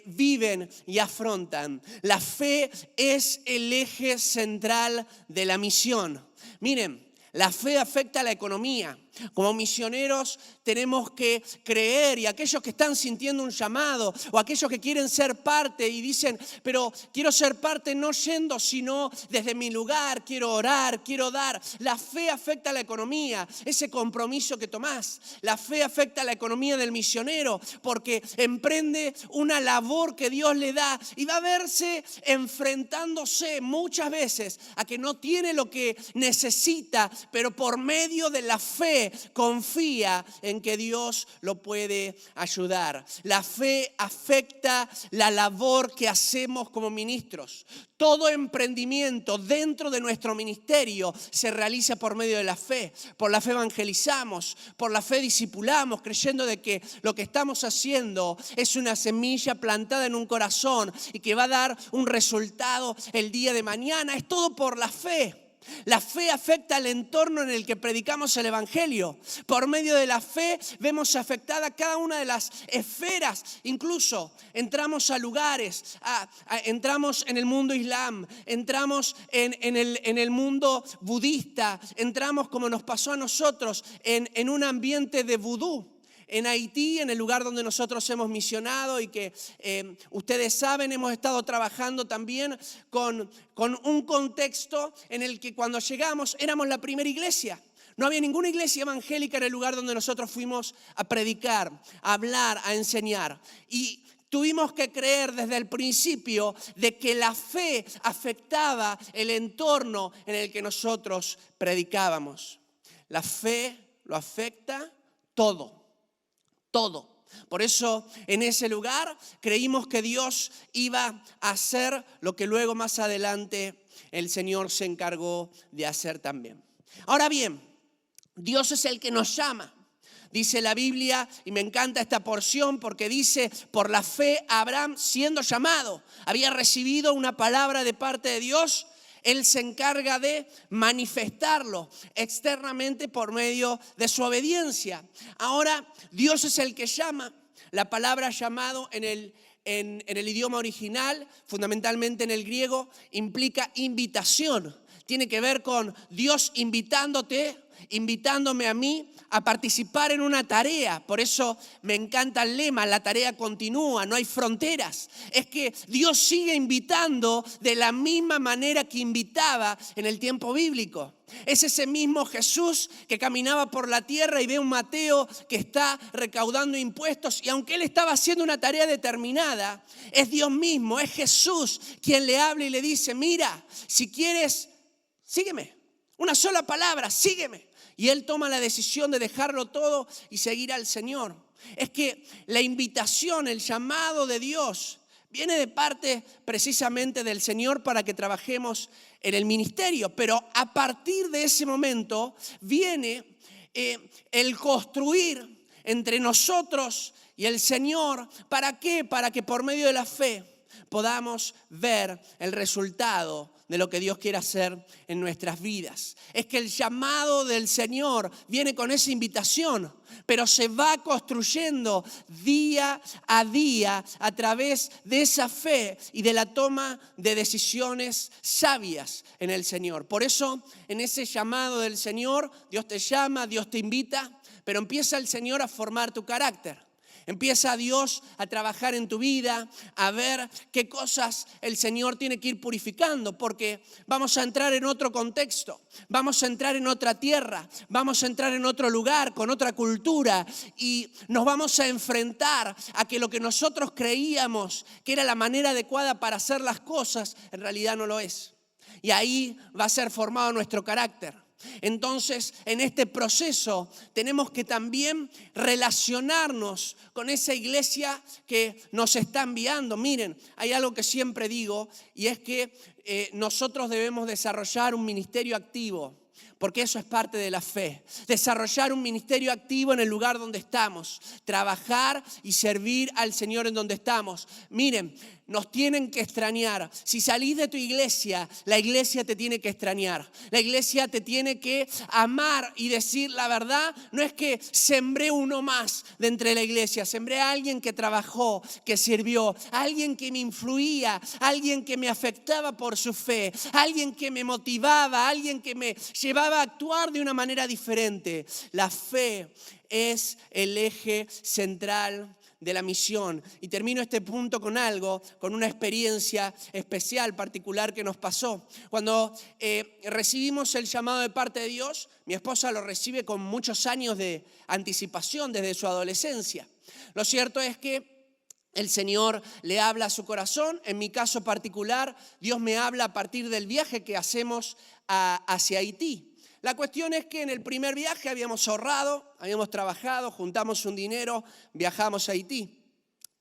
viven y afrontan. La fe es el eje central de la misión. Miren, la fe afecta a la economía. Como misioneros tenemos que creer, y aquellos que están sintiendo un llamado o aquellos que quieren ser parte y dicen, pero quiero ser parte no yendo, sino desde mi lugar, quiero orar, quiero dar. La fe afecta a la economía, ese compromiso que tomás. La fe afecta a la economía del misionero porque emprende una labor que Dios le da y va a verse enfrentándose muchas veces a que no tiene lo que necesita, pero por medio de la fe confía en que Dios lo puede ayudar. La fe afecta la labor que hacemos como ministros. Todo emprendimiento dentro de nuestro ministerio se realiza por medio de la fe. Por la fe evangelizamos, por la fe discipulamos, creyendo de que lo que estamos haciendo es una semilla plantada en un corazón y que va a dar un resultado el día de mañana. Es todo por la fe. La fe afecta al entorno en el que predicamos el evangelio. Por medio de la fe vemos afectada cada una de las esferas. Incluso entramos a lugares, entramos en el mundo islam, entramos en el mundo budista, entramos como nos pasó a nosotros en un ambiente de vudú. En Haití, en el lugar donde nosotros hemos misionado y que ustedes saben, hemos estado trabajando también con un contexto en el que cuando llegamos éramos la primera iglesia. No había ninguna iglesia evangélica en el lugar donde nosotros fuimos a predicar, a hablar, a enseñar. Y tuvimos que creer desde el principio de que la fe afectaba el entorno en el que nosotros predicábamos. La fe lo afecta todo. Todo. Por eso en ese lugar creímos que Dios iba a hacer lo que luego más adelante el Señor se encargó de hacer también. Ahora bien, Dios es el que nos llama. Dice la Biblia, y me encanta esta porción porque dice, por la fe Abraham siendo llamado, había recibido una palabra de parte de Dios. Él se encarga de manifestarlo externamente por medio de su obediencia. Ahora, Dios es el que llama. La palabra llamado en el idioma original, fundamentalmente en el griego, implica invitación. Tiene que ver con Dios invitándome a mí a participar en una tarea. Por eso me encanta el lema, la tarea continúa, no hay fronteras. Es que Dios sigue invitando de la misma manera que invitaba en el tiempo bíblico. Es ese mismo Jesús que caminaba por la tierra y ve un Mateo que está recaudando impuestos y aunque él estaba haciendo una tarea determinada, es Dios mismo, es Jesús quien le habla y le dice, mira, si quieres, sígueme. Una sola palabra, sígueme. Y él toma la decisión de dejarlo todo y seguir al Señor. Es que la invitación, el llamado de Dios viene de parte precisamente del Señor para que trabajemos en el ministerio. Pero a partir de ese momento viene el construir entre nosotros y el Señor. ¿Para qué? Para que por medio de la fe podamos ver el resultado de lo que Dios quiere hacer en nuestras vidas. Es que el llamado del Señor viene con esa invitación, pero se va construyendo día a día a través de esa fe y de la toma de decisiones sabias en el Señor. Por eso, en ese llamado del Señor, Dios te llama, Dios te invita, pero empieza el Señor a formar tu carácter. Empieza Dios a trabajar en tu vida, a ver qué cosas el Señor tiene que ir purificando, porque vamos a entrar en otro contexto, vamos a entrar en otra tierra, vamos a entrar en otro lugar, con otra cultura, y nos vamos a enfrentar a que lo que nosotros creíamos que era la manera adecuada para hacer las cosas, en realidad no lo es. Y ahí va a ser formado nuestro carácter. Entonces, en este proceso tenemos que también relacionarnos con esa iglesia que nos está enviando. Miren, hay algo que siempre digo, y es que nosotros debemos desarrollar un ministerio activo, porque eso es parte de la fe. Desarrollar un ministerio activo en el lugar donde estamos, trabajar y servir al Señor en donde estamos. Miren, nos tienen que extrañar. Si salís de tu iglesia, la iglesia te tiene que extrañar. La iglesia te tiene que amar y decir la verdad. No es que sembré uno más de entre la iglesia, sembré a alguien que trabajó, que sirvió, a alguien que me influía, a alguien que me afectaba por su fe, a alguien que me motivaba, a alguien que me llevaba a actuar de una manera diferente. La fe es el eje central de la misión. Y termino este punto con algo, con una experiencia especial, particular que nos pasó. Cuando recibimos el llamado de parte de Dios, mi esposa lo recibe con muchos años de anticipación desde su adolescencia. Lo cierto es que el Señor le habla a su corazón. En mi caso particular, Dios me habla a partir del viaje que hacemos hacia Haití. La cuestión es que en el primer viaje habíamos ahorrado, habíamos trabajado, juntamos un dinero, viajamos a Haití.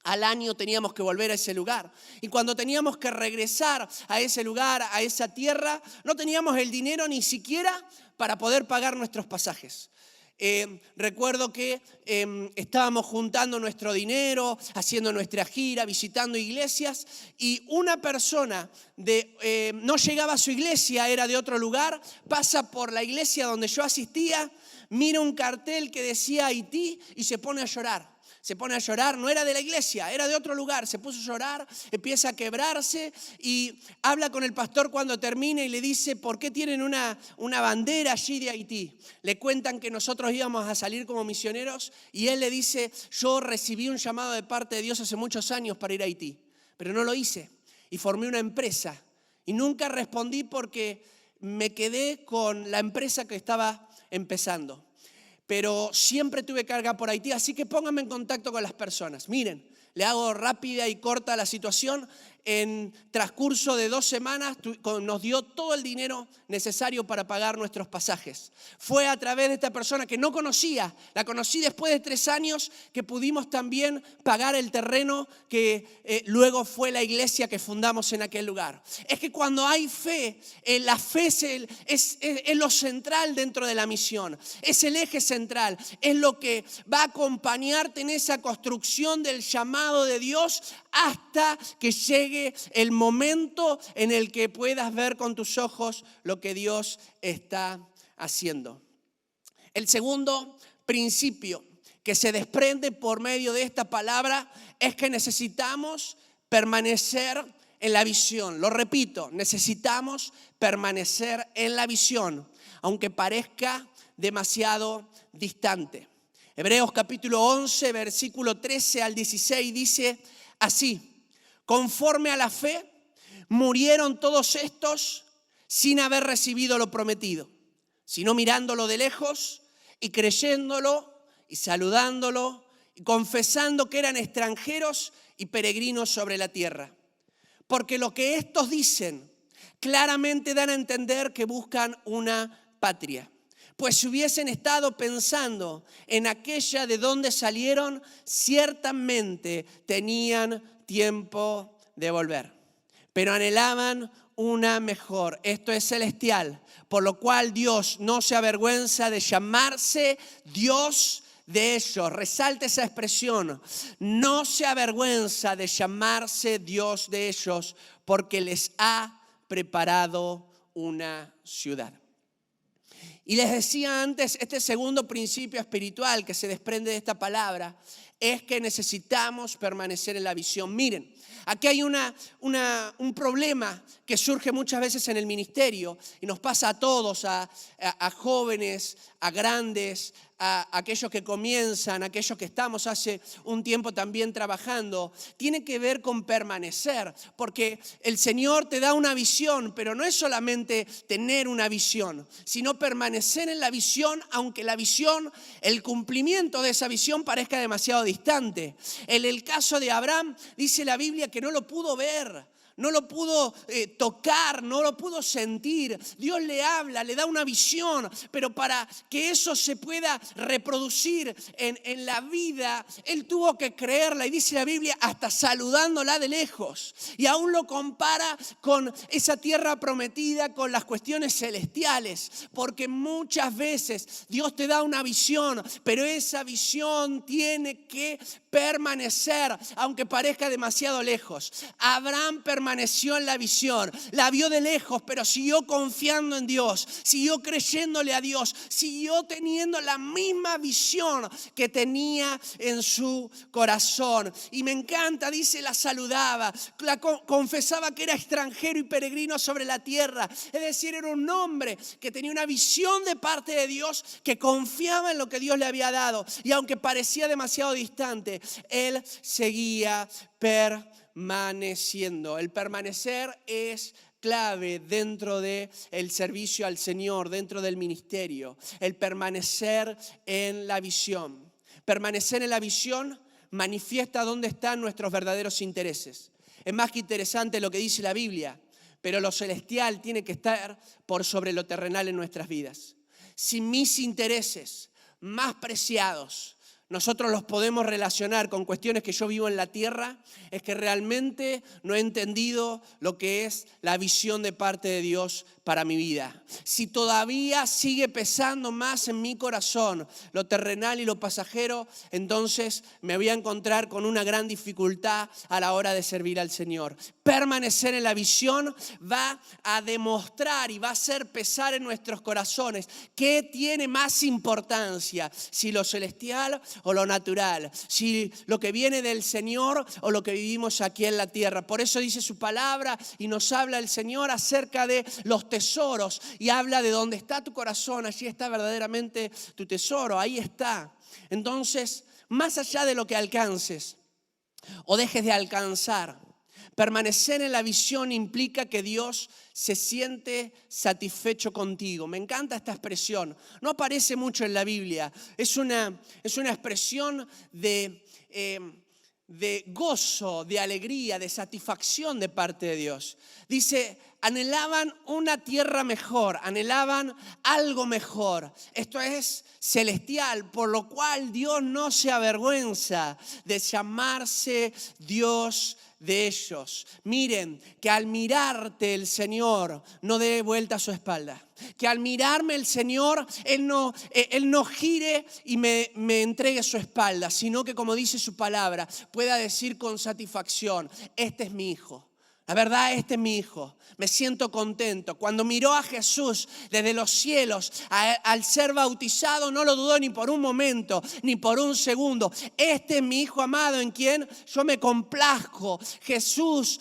Al año teníamos que volver a ese lugar. Y cuando teníamos que regresar a ese lugar, a esa tierra, no teníamos el dinero ni siquiera para poder pagar nuestros pasajes. Recuerdo que estábamos juntando nuestro dinero, haciendo nuestra gira, visitando iglesias, y una persona no llegaba a su iglesia, era de otro lugar, pasa por la iglesia donde yo asistía, mira un cartel que decía Haití y se pone a llorar. Se pone a llorar, no era de la iglesia, era de otro lugar, se puso a llorar, empieza a quebrarse y habla con el pastor cuando termina y le dice, ¿por qué tienen una bandera allí de Haití? Le cuentan que nosotros íbamos a salir como misioneros y él le dice, yo recibí un llamado de parte de Dios hace muchos años para ir a Haití, pero no lo hice y formé una empresa y nunca respondí porque me quedé con la empresa que estaba empezando. Pero siempre tuve carga por Haití, así que pónganme en contacto con las personas. Miren, le hago rápida y corta la situación. En transcurso de 2 semanas nos dio todo el dinero necesario para pagar nuestros pasajes. Fue a través de esta persona que no conocía, la conocí después de 3 años, que pudimos también pagar el terreno que luego fue la iglesia que fundamos en aquel lugar. Es que cuando hay fe, la fe es lo central dentro de la misión, es el eje central, es lo que va a acompañarte en esa construcción del llamado de Dios hasta que llegue el momento en el que puedas ver con tus ojos lo que Dios está haciendo. El segundo principio que se desprende por medio de esta palabra es que necesitamos permanecer en la visión. Lo repito, necesitamos permanecer en la visión, aunque parezca demasiado distante. Hebreos capítulo 11, versículo 13 al 16 dice así: conforme a la fe, murieron todos estos sin haber recibido lo prometido, sino mirándolo de lejos y creyéndolo y saludándolo y confesando que eran extranjeros y peregrinos sobre la tierra. Porque lo que estos dicen claramente dan a entender que buscan una patria. Pues si hubiesen estado pensando en aquella de donde salieron, ciertamente tenían tiempo de volver, pero anhelaban una mejor, esto es celestial, por lo cual Dios no se avergüenza de llamarse Dios de ellos. Resalta esa expresión, no se avergüenza de llamarse Dios de ellos, porque les ha preparado una ciudad. Y les decía antes, este segundo principio espiritual que se desprende de esta palabra es que necesitamos permanecer en la visión. Miren, aquí hay un problema que surge muchas veces en el ministerio y nos pasa a todos, a jóvenes, a grandes, a aquellos que comienzan, a aquellos que estamos hace un tiempo también trabajando. Tiene que ver con permanecer, porque el Señor te da una visión, pero no es solamente tener una visión, sino permanecer en la visión, aunque la visión, el cumplimiento de esa visión parezca demasiado distante. En el caso de Abraham, dice la Biblia que no lo pudo ver, no lo pudo tocar, no lo pudo sentir. Dios le habla, le da una visión, pero para que eso se pueda reproducir en la vida, él tuvo que creerla. Y dice la Biblia, hasta saludándola de lejos. Y aún lo compara con esa tierra prometida, con las cuestiones celestiales. Porque muchas veces Dios te da una visión, pero esa visión tiene que permanecer, aunque parezca demasiado lejos. Abraham permaneció en la visión, la vio de lejos, pero siguió confiando en Dios, siguió creyéndole a Dios, siguió teniendo la misma visión que tenía en su corazón. Y me encanta, dice, la saludaba, confesaba que era extranjero y peregrino sobre la tierra. Es decir, era un hombre que tenía una visión de parte de Dios, que confiaba en lo que Dios le había dado. Y aunque parecía demasiado distante, él seguía permaneciendo. El permanecer es clave dentro del servicio al Señor, dentro del ministerio. El permanecer en la visión. Permanecer en la visión manifiesta dónde están nuestros verdaderos intereses. Es más que interesante lo que dice la Biblia, pero lo celestial tiene que estar por sobre lo terrenal en nuestras vidas. Si mis intereses más preciados nosotros los podemos relacionar con cuestiones que yo vivo en la tierra, es que realmente no he entendido lo que es la visión de parte de Dios para mi vida. Si todavía sigue pesando más en mi corazón lo terrenal y lo pasajero, entonces me voy a encontrar con una gran dificultad a la hora de servir al Señor. Permanecer en la visión va a demostrar y va a hacer pesar en nuestros corazones qué tiene más importancia, si lo celestial o lo natural, si lo que viene del Señor o lo que vivimos aquí en la tierra. Por eso dice su palabra y nos habla el Señor acerca de los tesoros y habla de dónde está tu corazón, allí está verdaderamente tu tesoro, ahí está. Entonces, más allá de lo que alcances o dejes de alcanzar, permanecer en la visión implica que Dios se siente satisfecho contigo. Me encanta esta expresión. No aparece mucho en la Biblia. Es una expresión de gozo, de alegría, de satisfacción de parte de Dios. Dice, anhelaban una tierra mejor, anhelaban algo mejor. Esto es celestial, por lo cual Dios no se avergüenza de llamarse Dios de ellos. Miren, que al mirarte el Señor no dé vuelta a su espalda. Que al mirarme el Señor, Él no gire y me entregue su espalda, sino que, como dice su palabra, pueda decir con satisfacción, este es mi hijo. La verdad, este es mi hijo. Me siento contento. Cuando miró a Jesús desde los cielos, al ser bautizado, no lo dudó ni por un momento, ni por un segundo. Este es mi hijo amado en quien yo me complazco. Jesús,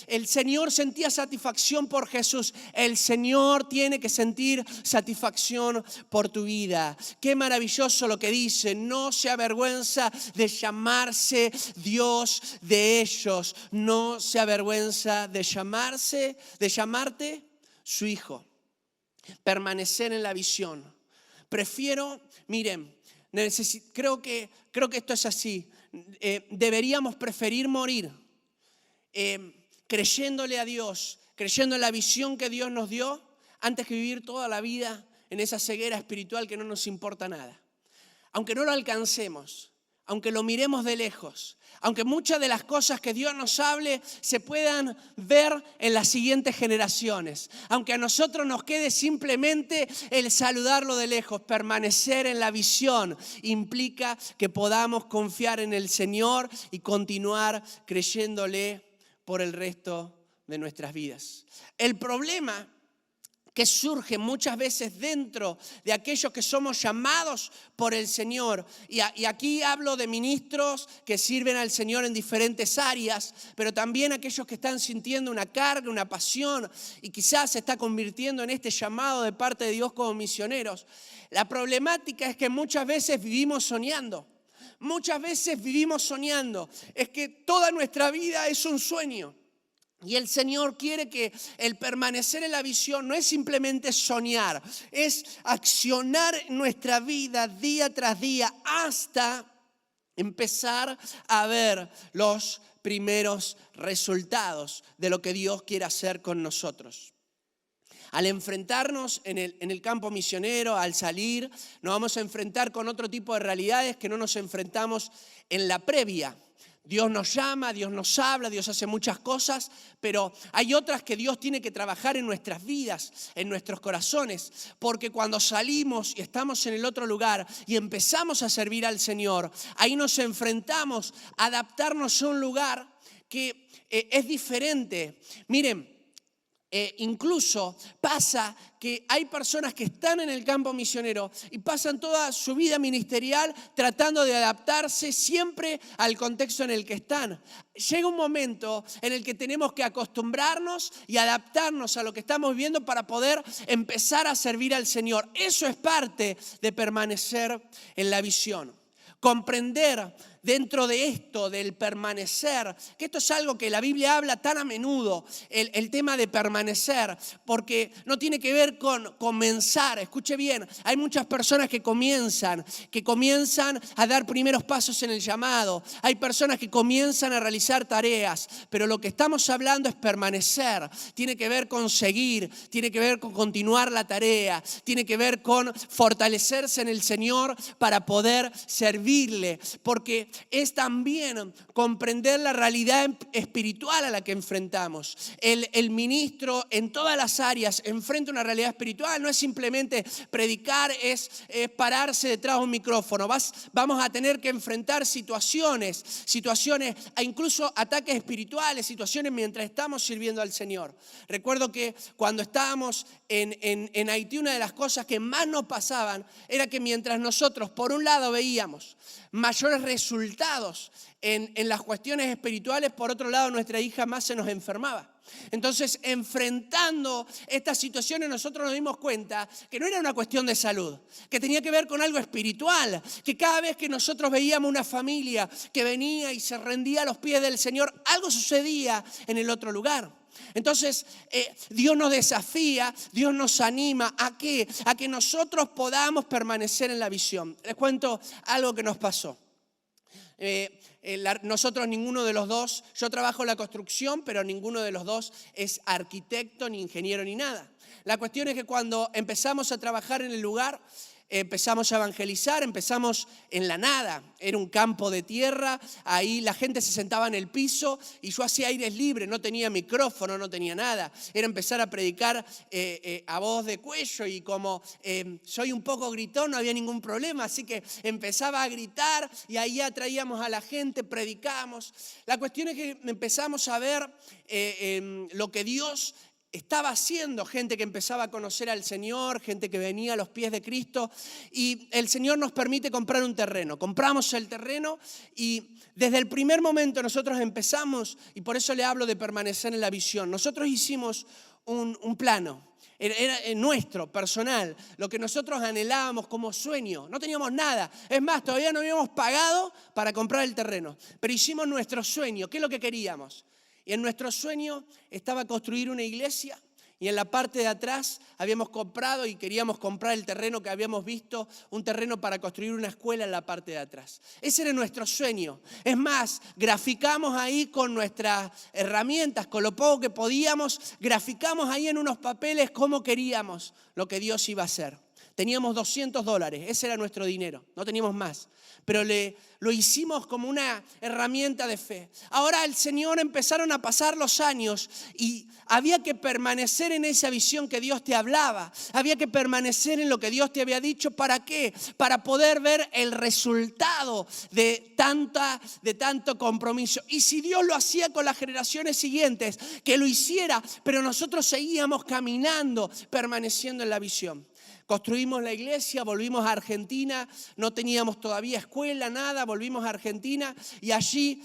el Señor sentía satisfacción por Jesús. El Señor tiene que sentir satisfacción por tu vida. Qué maravilloso lo que dice. No se avergüenza de llamarse Dios de ellos. No se avergüenza de llamarte su hijo. Permanecer en la visión. Prefiero, miren, creo que esto es así. Deberíamos preferir morir creyéndole a Dios, creyendo en la visión que Dios nos dio, antes que vivir toda la vida en esa ceguera espiritual que no nos importa nada. Aunque no lo alcancemos, aunque lo miremos de lejos, aunque muchas de las cosas que Dios nos hable se puedan ver en las siguientes generaciones, aunque a nosotros nos quede simplemente el saludarlo de lejos, permanecer en la visión implica que podamos confiar en el Señor y continuar creyéndole por el resto de nuestras vidas. El problema que surge muchas veces dentro de aquellos que somos llamados por el Señor. Y aquí hablo de ministros que sirven al Señor en diferentes áreas, pero también aquellos que están sintiendo una carga, una pasión, y quizás se está convirtiendo en este llamado de parte de Dios como misioneros. La problemática es que muchas veces vivimos soñando. Muchas veces vivimos soñando. Es que toda nuestra vida es un sueño. Y el Señor quiere que el permanecer en la visión no es simplemente soñar, es accionar nuestra vida día tras día hasta empezar a ver los primeros resultados de lo que Dios quiere hacer con nosotros. Al enfrentarnos en el campo misionero, al salir, nos vamos a enfrentar con otro tipo de realidades que no nos enfrentamos en la previa. Dios nos llama, Dios nos habla, Dios hace muchas cosas, pero hay otras que Dios tiene que trabajar en nuestras vidas, en nuestros corazones, porque cuando salimos y estamos en el otro lugar y empezamos a servir al Señor, ahí nos enfrentamos a adaptarnos a un lugar que es diferente. Miren, incluso pasa que hay personas que están en el campo misionero y pasan toda su vida ministerial tratando de adaptarse siempre al contexto en el que están. Llega un momento en el que tenemos que acostumbrarnos y adaptarnos a lo que estamos viviendo para poder empezar a servir al Señor. Eso es parte de permanecer en la visión. Comprender dentro de esto, del permanecer, que esto es algo que la Biblia habla tan a menudo, el tema de permanecer, porque no tiene que ver con comenzar. Escuche bien, hay muchas personas que comienzan a dar primeros pasos en el llamado, hay personas que comienzan a realizar tareas, pero lo que estamos hablando es permanecer, tiene que ver con seguir, tiene que ver con continuar la tarea, tiene que ver con fortalecerse en el Señor para poder servirle, porque es también comprender la realidad espiritual a la que enfrentamos. El ministro en todas las áreas enfrenta una realidad espiritual, no es simplemente predicar, es pararse detrás de un micrófono. Vamos a tener que enfrentar situaciones, e incluso ataques espirituales, situaciones mientras estamos sirviendo al Señor. Recuerdo que cuando estábamos en Haití, una de las cosas que más nos pasaban era que mientras nosotros por un lado veíamos mayores resultados en las cuestiones espirituales, por otro lado nuestra hija más se nos enfermaba. Entonces, enfrentando estas situaciones, nosotros nos dimos cuenta que no era una cuestión de salud, que tenía que ver con algo espiritual, que cada vez que nosotros veíamos una familia que venía y se rendía a los pies del Señor, algo sucedía en el otro lugar. Entonces, Dios nos desafía, Dios nos anima ¿a qué? A que nosotros podamos permanecer en la visión. Les cuento algo que nos pasó. Nosotros ninguno de los dos, yo trabajo en la construcción, pero ninguno de los dos es arquitecto, ni ingeniero, ni nada. La cuestión es que cuando empezamos a trabajar en el lugar, empezamos a evangelizar, empezamos en la nada, era un campo de tierra, ahí la gente se sentaba en el piso y yo hacía aires libres, no tenía micrófono, no tenía nada, era empezar a predicar a voz de cuello y como soy un poco gritón no había ningún problema, así que empezaba a gritar y ahí atraíamos a la gente, predicamos. La cuestión es que empezamos a ver lo que Dios estaba haciendo, gente que empezaba a conocer al Señor, gente que venía a los pies de Cristo, y el Señor nos permite comprar un terreno. Compramos el terreno y desde el primer momento nosotros empezamos, y por eso le hablo de permanecer en la visión. Nosotros hicimos un plano, era nuestro, personal, lo que nosotros anhelábamos como sueño. No teníamos nada, es más, todavía no habíamos pagado para comprar el terreno, pero hicimos nuestro sueño. ¿Qué es lo que queríamos? Y en nuestro sueño estaba construir una iglesia y en la parte de atrás habíamos comprado y queríamos comprar el terreno que habíamos visto, un terreno para construir una escuela en la parte de atrás. Ese era nuestro sueño. Es más, graficamos ahí con nuestras herramientas, con lo poco que podíamos, graficamos ahí en unos papeles cómo queríamos lo que Dios iba a hacer. Teníamos $200, ese era nuestro dinero, no teníamos más. Pero lo hicimos como una herramienta de fe. Ahora el Señor empezaron a pasar los años y había que permanecer en esa visión que Dios te hablaba. Había que permanecer en lo que Dios te había dicho. ¿Para qué? Para poder ver el resultado de tanto compromiso. Y si Dios lo hacía con las generaciones siguientes, que lo hiciera, pero nosotros seguíamos caminando, permaneciendo en la visión. Construimos la iglesia, volvimos a Argentina, no teníamos todavía escuela, nada, volvimos a Argentina y allí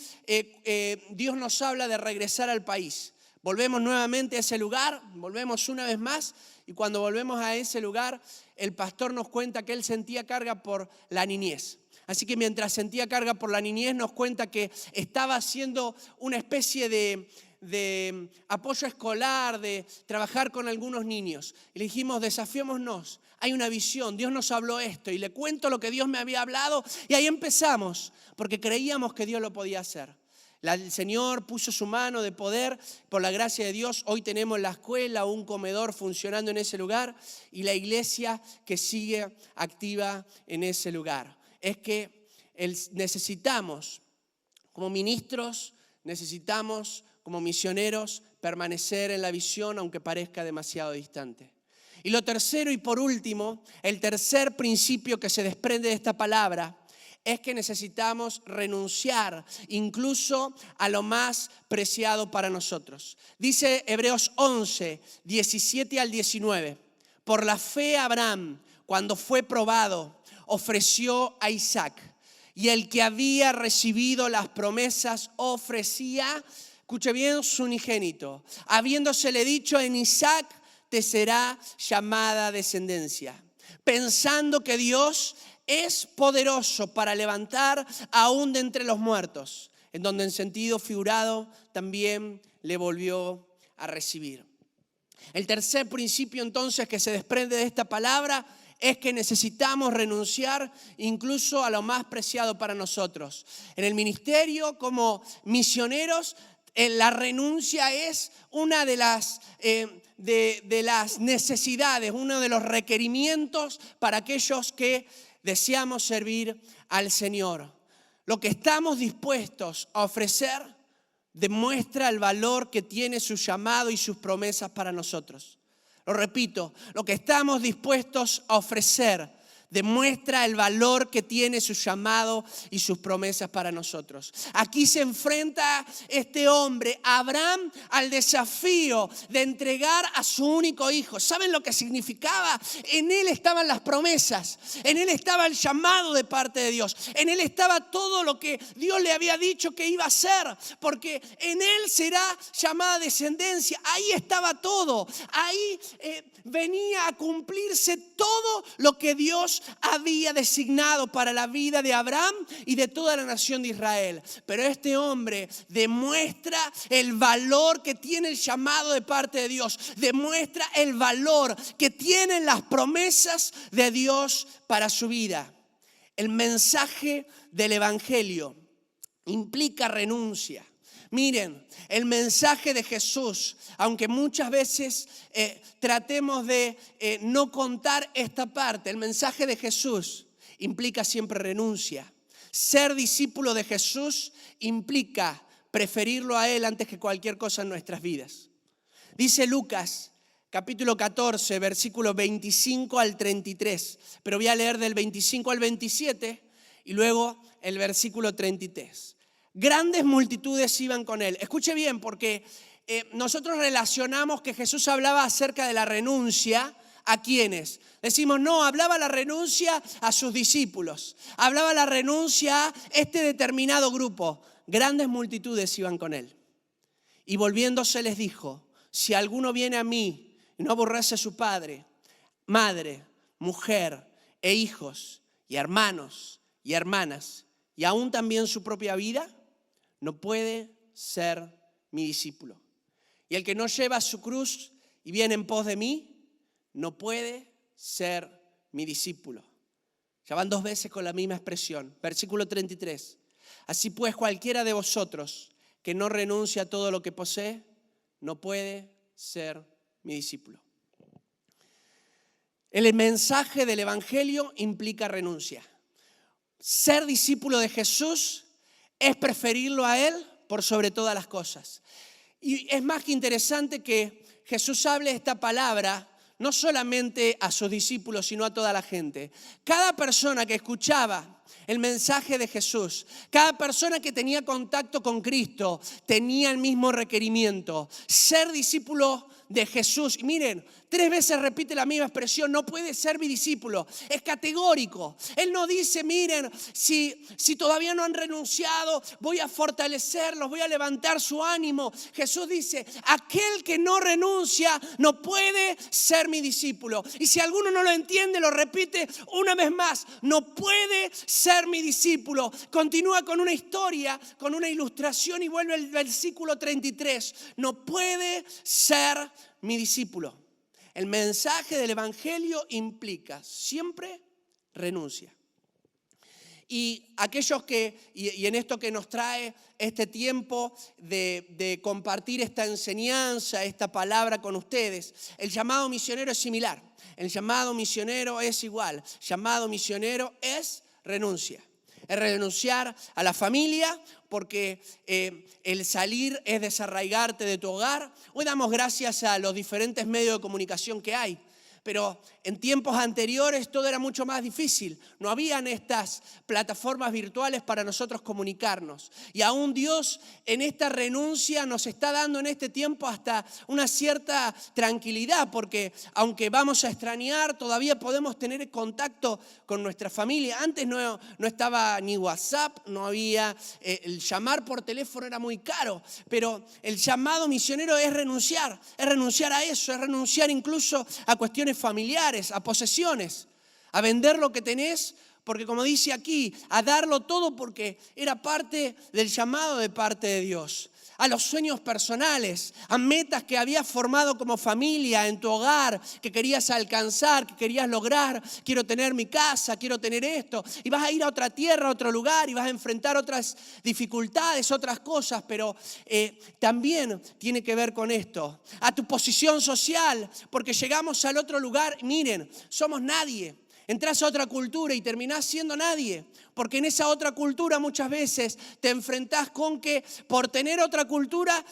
Dios nos habla de regresar al país. Volvemos nuevamente a ese lugar, volvemos una vez más y cuando volvemos a ese lugar, el pastor nos cuenta que él sentía carga por la niñez. Así que mientras sentía carga por la niñez, nos cuenta que estaba haciendo una especie de apoyo escolar, de trabajar con algunos niños. Y le dijimos, desafiémonos, hay una visión, Dios nos habló esto. Y le cuento lo que Dios me había hablado y ahí empezamos, porque creíamos que Dios lo podía hacer. El Señor puso su mano de poder, por la gracia de Dios. Hoy tenemos la escuela, un comedor funcionando en ese lugar y la iglesia que sigue activa en ese lugar. Es que necesitamos, como ministros, necesitamos como misioneros permanecer en la visión aunque parezca demasiado distante. Y lo tercero y por último, el tercer principio que se desprende de esta palabra es que necesitamos renunciar incluso a lo más preciado para nosotros. Dice Hebreos 11, 17 al 19. Por la fe Abraham, cuando fue probado, ofreció a Isaac. Y el que había recibido las promesas ofrecía, escuche bien, su unigénito, habiéndosele dicho: en Isaac te será llamada descendencia, pensando que Dios es poderoso para levantar aún de entre los muertos, en donde en sentido figurado también le volvió a recibir. El tercer principio entonces que se desprende de esta palabra es que necesitamos renunciar incluso a lo más preciado para nosotros. En el ministerio, como misioneros, la renuncia es una de las necesidades, uno de los requerimientos para aquellos que deseamos servir al Señor. Lo que estamos dispuestos a ofrecer demuestra el valor que tiene su llamado y sus promesas para nosotros. Lo repito, lo que estamos dispuestos a ofrecer demuestra el valor que tiene su llamado y sus promesas para nosotros. Aquí se enfrenta este hombre, Abraham, al desafío de entregar a su único hijo. ¿Saben lo que significaba? En él estaban las promesas, en él estaba el llamado de parte de Dios, en él estaba todo lo que Dios le había dicho que iba a hacer, porque en él será llamada descendencia. Ahí estaba todo, ahí venía a cumplirse todo lo que Dios había designado para la vida de Abraham y de toda la nación de Israel. Pero este hombre demuestra el valor que tiene el llamado de parte de Dios, demuestra el valor que tienen las promesas de Dios para su vida. El mensaje del evangelio implica renuncia. Miren, el mensaje de Jesús, aunque muchas veces tratemos de no contar esta parte, el mensaje de Jesús implica siempre renuncia. Ser discípulo de Jesús implica preferirlo a Él antes que cualquier cosa en nuestras vidas. Dice Lucas, capítulo 14, versículos 25 al 33, pero voy a leer del 25 al 27 y luego el versículo 33. Grandes multitudes iban con él. Escuche bien, porque nosotros relacionamos que Jesús hablaba acerca de la renuncia. ¿A quiénes? Decimos, no, hablaba la renuncia a sus discípulos. Hablaba la renuncia a este determinado grupo. Grandes multitudes iban con él. Y volviéndose les dijo: si alguno viene a mí y no aborrece a su padre, madre, mujer e hijos y hermanos y hermanas, y aún también su propia vida, no puede ser mi discípulo. Y el que no lleva su cruz y viene en pos de mí, no puede ser mi discípulo. Ya van 2 veces con la misma expresión. Versículo 33. Así pues, cualquiera de vosotros que no renuncie a todo lo que posee, no puede ser mi discípulo. El mensaje del Evangelio implica renuncia. Ser discípulo de Jesús es preferirlo a Él por sobre todas las cosas. Y es más que interesante que Jesús hable esta palabra no solamente a sus discípulos, sino a toda la gente. Cada persona que escuchaba el mensaje de Jesús, cada persona que tenía contacto con Cristo, tenía el mismo requerimiento: ser discípulo de Jesús. Y miren, 3 veces repite la misma expresión: no puede ser mi discípulo. Es categórico. Él no dice: miren, si todavía no han renunciado, voy a fortalecerlos, voy a levantar su ánimo. Jesús dice: aquel que no renuncia no puede ser mi discípulo. Y si alguno no lo entiende, lo repite una vez más: no puede ser mi discípulo. Continúa con una historia, con una ilustración, y vuelve al versículo 33. No puede ser mi discípulo. El mensaje del Evangelio implica siempre renuncia. Y aquellos y en esto que nos trae este tiempo de compartir esta enseñanza, esta palabra con ustedes, el llamado misionero es similar. El llamado misionero es igual. Llamado misionero es renuncia. Es renunciar a la familia, porque el salir es desarraigarte de tu hogar. Hoy damos gracias a los diferentes medios de comunicación que hay, pero en tiempos anteriores todo era mucho más difícil. No habían estas plataformas virtuales para nosotros comunicarnos. Y aún Dios en esta renuncia nos está dando en este tiempo hasta una cierta tranquilidad, porque aunque vamos a extrañar, todavía podemos tener contacto con nuestra familia. Antes no estaba ni WhatsApp, no había, el llamar por teléfono era muy caro, pero el llamado misionero es renunciar a eso, es renunciar incluso a cuestiones familiares, a posesiones, a vender lo que tenés, porque como dice aquí, a darlo todo, porque era parte del llamado de parte de Dios. A los sueños personales, a metas que habías formado como familia en tu hogar, que querías alcanzar, que querías lograr. Quiero tener mi casa, quiero tener esto. Y vas a ir a otra tierra, a otro lugar, y vas a enfrentar otras dificultades, otras cosas, pero también tiene que ver con esto. A tu posición social, porque llegamos al otro lugar, miren, somos nadie. Entras a otra cultura y terminás siendo nadie, porque en esa otra cultura muchas veces te enfrentás con que por tener otra cultura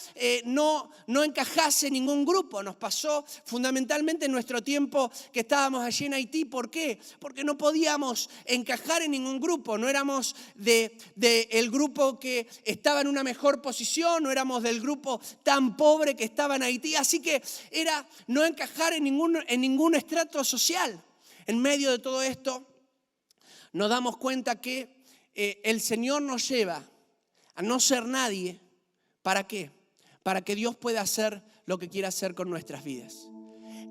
no encajás en ningún grupo. Nos pasó fundamentalmente en nuestro tiempo que estábamos allí en Haití. ¿Por qué? Porque no podíamos encajar en ningún grupo. No éramos del grupo que estaba en una mejor posición, no éramos del grupo tan pobre que estaba en Haití. Así que era no encajar en ningún estrato social. En medio de todo esto, nos damos cuenta que el Señor nos lleva a no ser nadie. ¿Para qué? Para que Dios pueda hacer lo que quiera hacer con nuestras vidas.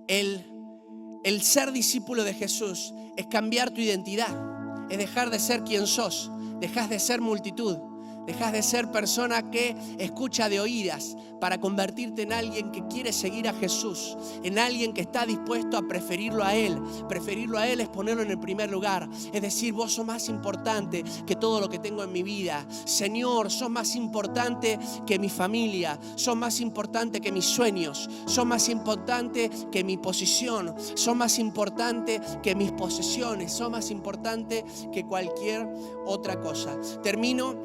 El ser discípulo de Jesús es cambiar tu identidad, es dejar de ser quien sos, dejas de ser multitud. Dejas de ser persona que escucha de oídas para convertirte en alguien que quiere seguir a Jesús, en alguien que está dispuesto a preferirlo a Él. Preferirlo a Él es ponerlo en el primer lugar. Es decir, vos sos más importante que todo lo que tengo en mi vida. Señor, sos más importante que mi familia, sos más importante que mis sueños, sos más importante que mi posición, sos más importante que mis posesiones, sos más importante que cualquier otra cosa. Termino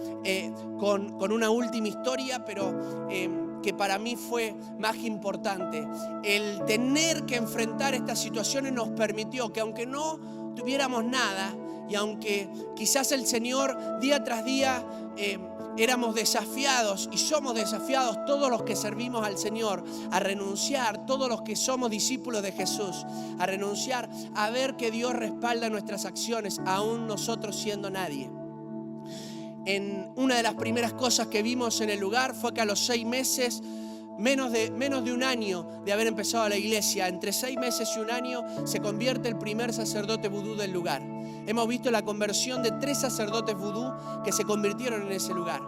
con una última historia, pero que para mí fue más importante. El tener que enfrentar estas situaciones nos permitió que, aunque no tuviéramos nada, y aunque quizás el Señor día tras día éramos desafiados, y somos desafiados todos los que servimos al Señor a renunciar, todos los que somos discípulos de Jesús, a renunciar, a ver que Dios respalda nuestras acciones, aún nosotros siendo nadie. Una de las primeras cosas que vimos en el lugar fue que a los 6 meses, menos de un año de haber empezado la iglesia, entre 6 meses y un año, se convierte el primer sacerdote vudú del lugar. hemos visto la conversión de 3 sacerdotes vudú que se convirtieron en ese lugar.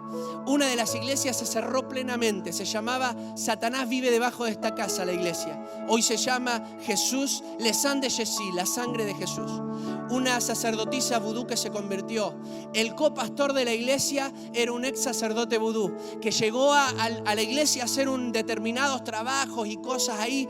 Una de las iglesias se cerró plenamente, se llamaba Satanás vive debajo de esta casa, la iglesia. Hoy se llama Jesús, le sang de Jesús, la sangre de Jesús. Una sacerdotisa vudú que se convirtió. El copastor de la iglesia era un ex sacerdote vudú que llegó a la iglesia a hacer determinados trabajos y cosas ahí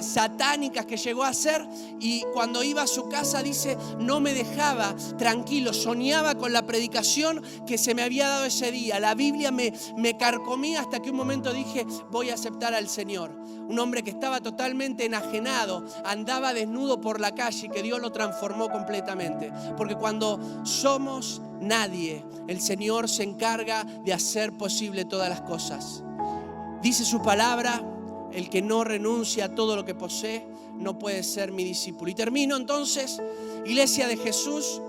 satánicas que llegó a hacer, y cuando iba a su casa dice, no me dejaba tranquilo, soñaba con la predicación que se me había dado ese día. La Biblia me carcomía hasta que un momento dije, voy a aceptar al Señor. Un hombre que estaba totalmente enajenado, andaba desnudo por la calle y que Dios lo transformó completamente. Porque cuando somos nadie, el Señor se encarga de hacer posible todas las cosas. Dice su palabra, el que no renuncia a todo lo que posee, no puede ser mi discípulo. Y termino entonces, iglesia de Jesús,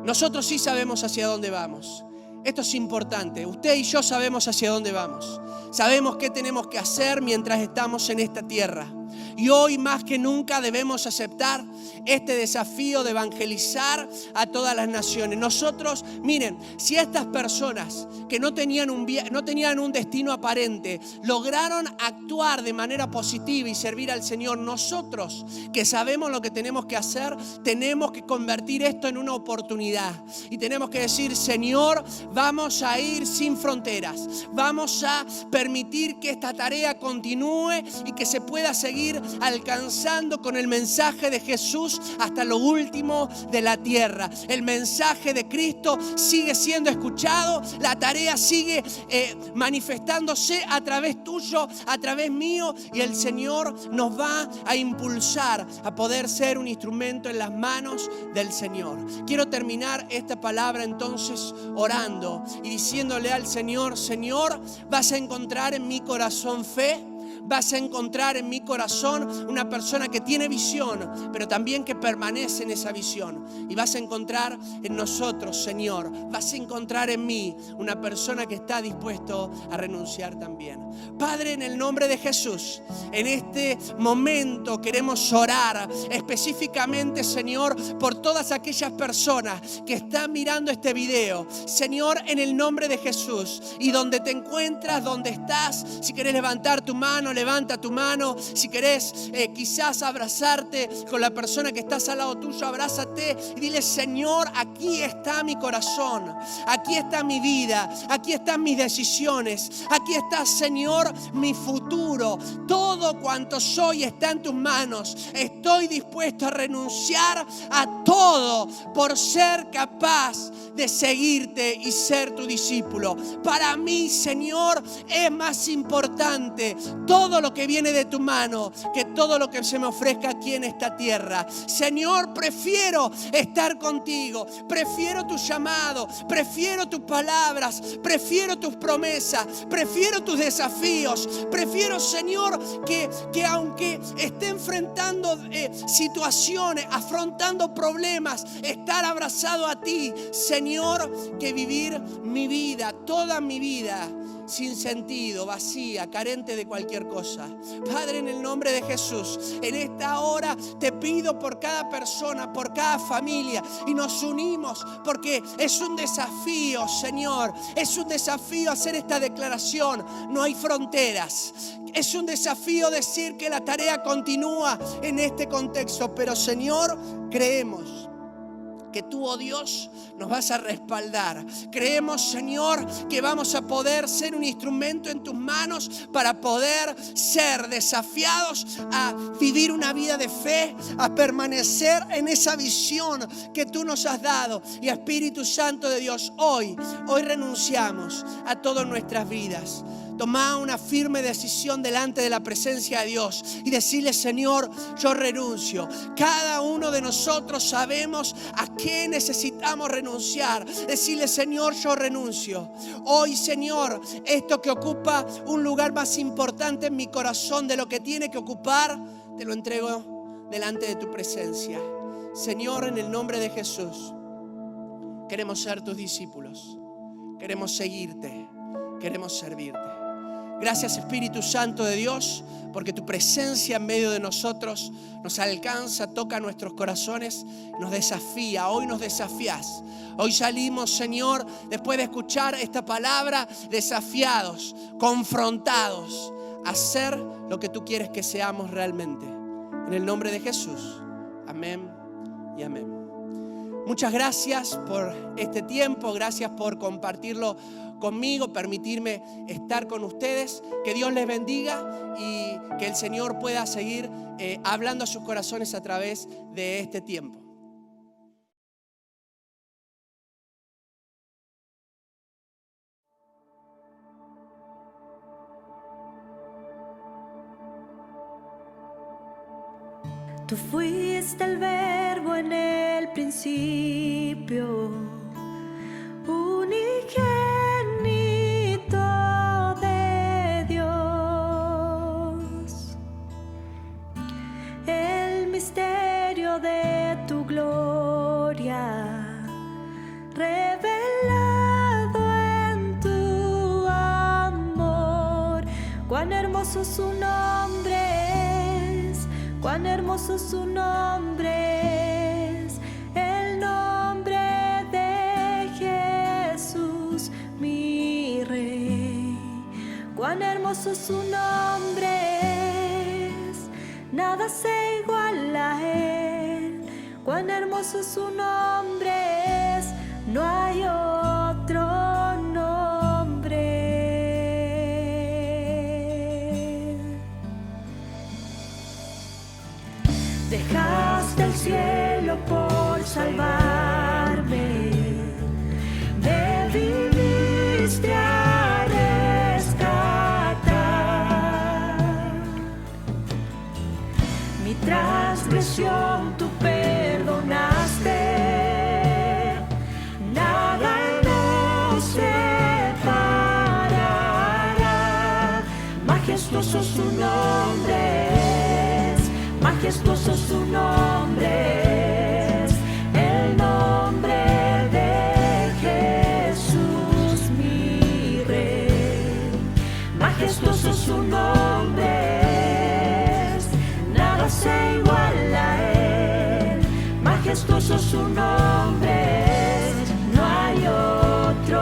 nosotros sí sabemos hacia dónde vamos. Esto es importante, usted y yo sabemos hacia dónde vamos. Sabemos qué tenemos que hacer mientras estamos en esta tierra. Y hoy más que nunca debemos aceptar este desafío de evangelizar a todas las naciones. Nosotros, miren, si estas personas que no tenían un destino aparente lograron actuar de manera positiva y servir al Señor, nosotros que sabemos lo que tenemos que hacer, tenemos que convertir esto en una oportunidad. Y tenemos que decir, Señor, vamos a ir sin fronteras. Vamos a permitir que esta tarea continúe y que se pueda seguir alcanzando con el mensaje de Jesús hasta lo último de la tierra. El mensaje de Cristo sigue siendo escuchado, la tarea sigue manifestándose a través tuyo, a través mío, y el Señor nos va a impulsar a poder ser un instrumento en las manos del Señor. Quiero terminar esta palabra entonces orando y diciéndole al Señor, Señor, vas a encontrar en mi corazón fe. Vas a encontrar en mi corazón una persona que tiene visión, pero también que permanece en esa visión. Y vas a encontrar en nosotros, Señor, vas a encontrar en mí una persona que está dispuesto a renunciar también. Padre, en el nombre de Jesús, en este momento queremos orar específicamente, Señor, por todas aquellas personas que están mirando este video. Señor, en el nombre de Jesús, y donde te encuentras, donde estás, si querés levantar tu mano, levanta tu mano. Si querés quizás abrazarte con la persona que estás al lado tuyo, abrázate y dile, Señor, aquí está mi corazón, aquí está mi vida, aquí están mis decisiones, aquí está, Señor, mi futuro. Todo cuanto soy está en tus manos. Estoy dispuesto a renunciar a todo por ser capaz de seguirte y ser tu discípulo. Para mí, Señor, es más importante todo lo que viene de tu mano que todo lo que se me ofrezca aquí en esta tierra. Señor, prefiero estar contigo, prefiero tu llamado, prefiero tus palabras, prefiero tus promesas, prefiero tus desafíos, prefiero, Señor, que aunque esté enfrentando situaciones, afrontando problemas, estar abrazado a ti, Señor, que vivir mi vida, toda mi vida, sin sentido, vacía, carente de cualquier cosa. Padre, en el nombre de Jesús, en esta hora te pido por cada persona, por cada familia, y nos unimos porque es un desafío, Señor, es un desafío hacer esta declaración. No hay fronteras. Es un desafío decir que la tarea continúa en este contexto, pero, Señor, creemos que tú, oh Dios, nos vas a respaldar. Creemos, Señor, que vamos a poder ser un instrumento en tus manos para poder ser desafiados a vivir una vida de fe, a permanecer en esa visión que tú nos has dado. Y Espíritu Santo de Dios, hoy renunciamos a todas nuestras vidas. Toma una firme decisión delante de la presencia de Dios y decirle, Señor, yo renuncio. Cada uno de nosotros sabemos a qué necesitamos renunciar. Decirle, Señor, yo renuncio. Hoy, Señor, esto que ocupa un lugar más importante en mi corazón de lo que tiene que ocupar, te lo entrego delante de tu presencia. Señor, en el nombre de Jesús, queremos ser tus discípulos. Queremos seguirte. Queremos servirte. Gracias, Espíritu Santo de Dios, porque tu presencia en medio de nosotros nos alcanza, toca nuestros corazones, nos desafía. Hoy nos desafías. Hoy salimos, Señor, después de escuchar esta palabra, desafiados, confrontados a ser lo que tú quieres que seamos realmente. En el nombre de Jesús. Amén y amén. Muchas gracias por este tiempo, gracias por compartirlo conmigo, permitirme estar con ustedes. Que Dios les bendiga y que el Señor pueda seguir hablando a sus corazones a través de este tiempo. Tú fuiste el verbo en el principio, unigénito de Dios. El misterio de tu gloria, revelado en tu amor. Cuán hermoso su nombre. Cuán hermoso su nombre es, el nombre de Jesús, mi Rey. Cuán hermoso su nombre es, nada se iguala a él. Cuán hermoso su nombre es, no hay otro nombre. Dejaste el cielo por salvarme, me viniste a rescatar. Mi transgresión tú perdonaste, nada nos separará. Majestuoso su nombre. Majestuoso su nombre es, el nombre de Jesús, mi Rey. Majestuoso su nombre es, nada se iguala a él. Majestuoso su nombre es, no hay otro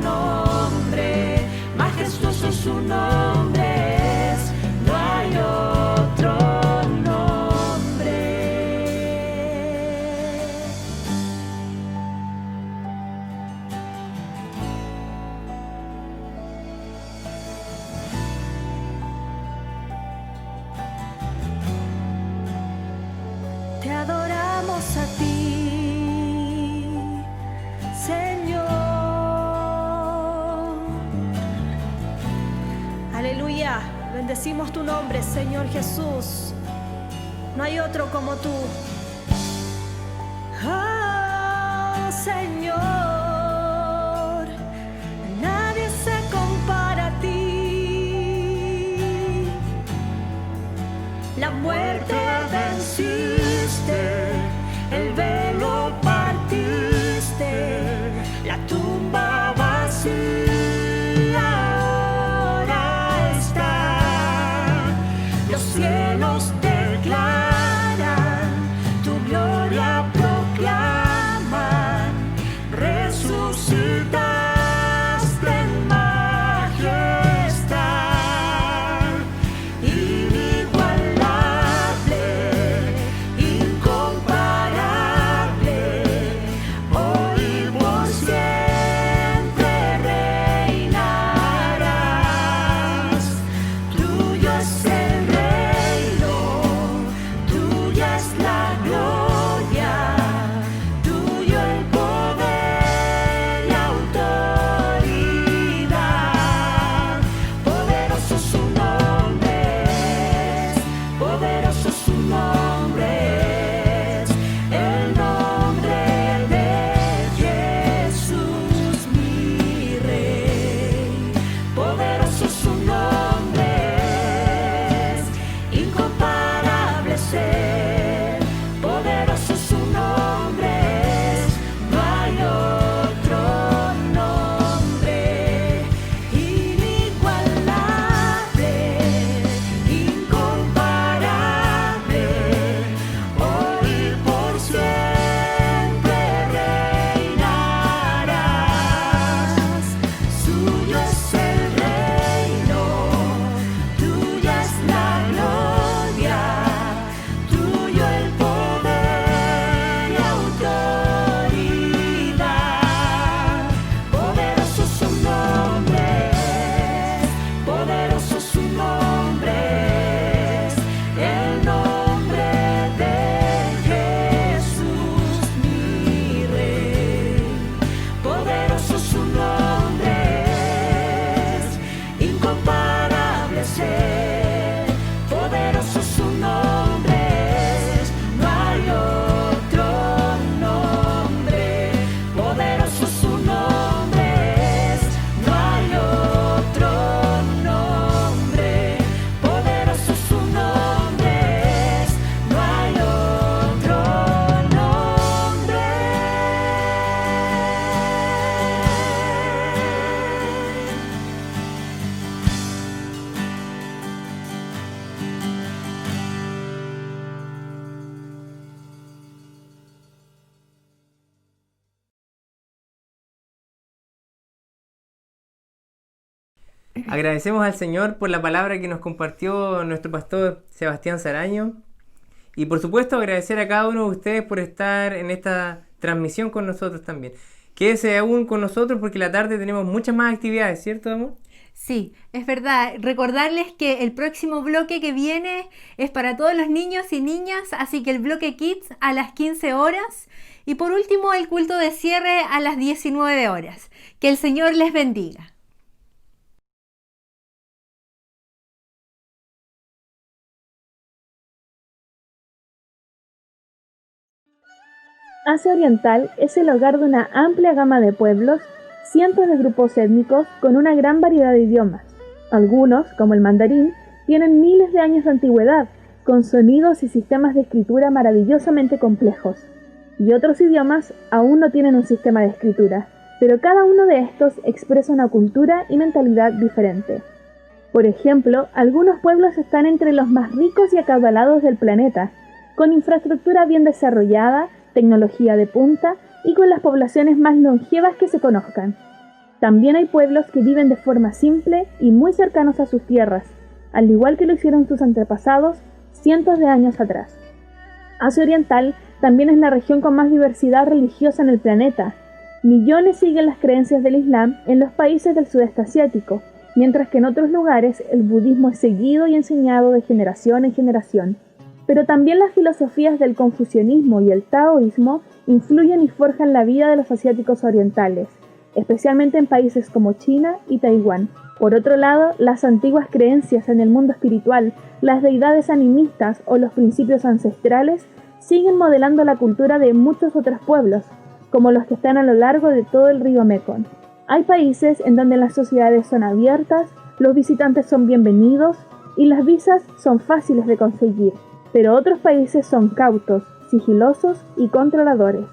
nombre. Majestuoso su nombre es, no hay otro. Te adoramos a ti, Señor. Aleluya, bendecimos tu nombre, Señor Jesús. No hay otro como tú. Oh, Señor, nadie se compara a ti. La muerte venciste, el velo partiste, la tumba vacía ahora está. Los cielos declaran, tu gloria proclaman, resucitaste en majestad, inigualable, Agradecemos al Señor por la palabra que nos compartió nuestro pastor Sebastián Saraño. Y por supuesto agradecer a cada uno de ustedes por estar en esta transmisión con nosotros también. Quédese aún con nosotros porque la tarde tenemos muchas más actividades, ¿cierto, amor? Sí, es verdad. Recordarles que el próximo bloque que viene es para todos los niños y niñas, así que el bloque Kids a las 15 horas y por último el culto de cierre a las 19 horas. Que el Señor les bendiga. Asia Oriental es el hogar de una amplia gama de pueblos, cientos de grupos étnicos con una gran variedad de idiomas. Algunos, como el mandarín, tienen miles de años de antigüedad, con sonidos y sistemas de escritura maravillosamente complejos. Y otros idiomas aún no tienen un sistema de escritura, pero cada uno de estos expresa una cultura y mentalidad diferente. Por ejemplo, algunos pueblos están entre los más ricos y acaudalados del planeta, con infraestructura bien desarrollada, tecnología de punta y con las poblaciones más longevas que se conozcan. También hay pueblos que viven de forma simple y muy cercanos a sus tierras, al igual que lo hicieron sus antepasados cientos de años atrás. Asia Oriental también es la región con más diversidad religiosa en el planeta. Millones siguen las creencias del Islam en los países del sudeste asiático, mientras que en otros lugares el budismo es seguido y enseñado de generación en generación. Pero también las filosofías del confucianismo y el taoísmo influyen y forjan la vida de los asiáticos orientales, especialmente en países como China y Taiwán. Por otro lado, las antiguas creencias en el mundo espiritual, las deidades animistas o los principios ancestrales siguen modelando la cultura de muchos otros pueblos, como los que están a lo largo de todo el río Mekong. Hay países en donde las sociedades son abiertas, los visitantes son bienvenidos y las visas son fáciles de conseguir. Pero otros países son cautos, sigilosos y controladores,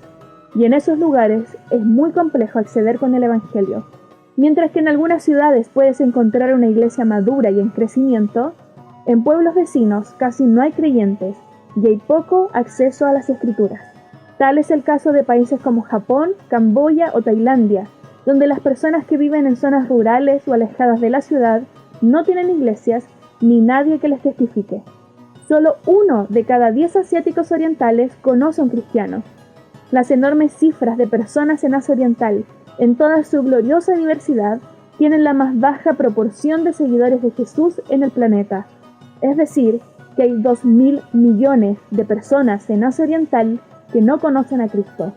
y en esos lugares es muy complejo acceder con el Evangelio. Mientras que en algunas ciudades puedes encontrar una iglesia madura y en crecimiento, en pueblos vecinos casi no hay creyentes y hay poco acceso a las escrituras. Tal es el caso de países como Japón, Camboya o Tailandia, donde las personas que viven en zonas rurales o alejadas de la ciudad no tienen iglesias ni nadie que les testifique. Solo 1 de cada 10 asiáticos orientales conoce a un cristiano. Las enormes cifras de personas en Asia Oriental, en toda su gloriosa diversidad, tienen la más baja proporción de seguidores de Jesús en el planeta. Es decir, que hay 2.000 millones de personas en Asia Oriental que no conocen a Cristo.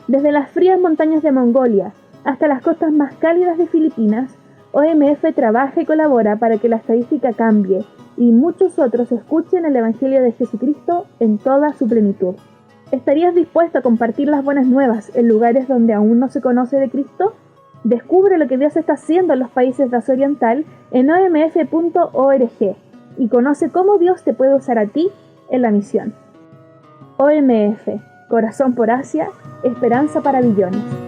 Desde las frías montañas de Mongolia hasta las costas más cálidas de Filipinas, OMF trabaja y colabora para que la estadística cambie y muchos otros escuchen el Evangelio de Jesucristo en toda su plenitud. ¿Estarías dispuesto a compartir las buenas nuevas en lugares donde aún no se conoce de Cristo? Descubre lo que Dios está haciendo en los países de Asia Oriental en omf.org y conoce cómo Dios te puede usar a ti en la misión. OMF, Corazón por Asia, Esperanza para Billones.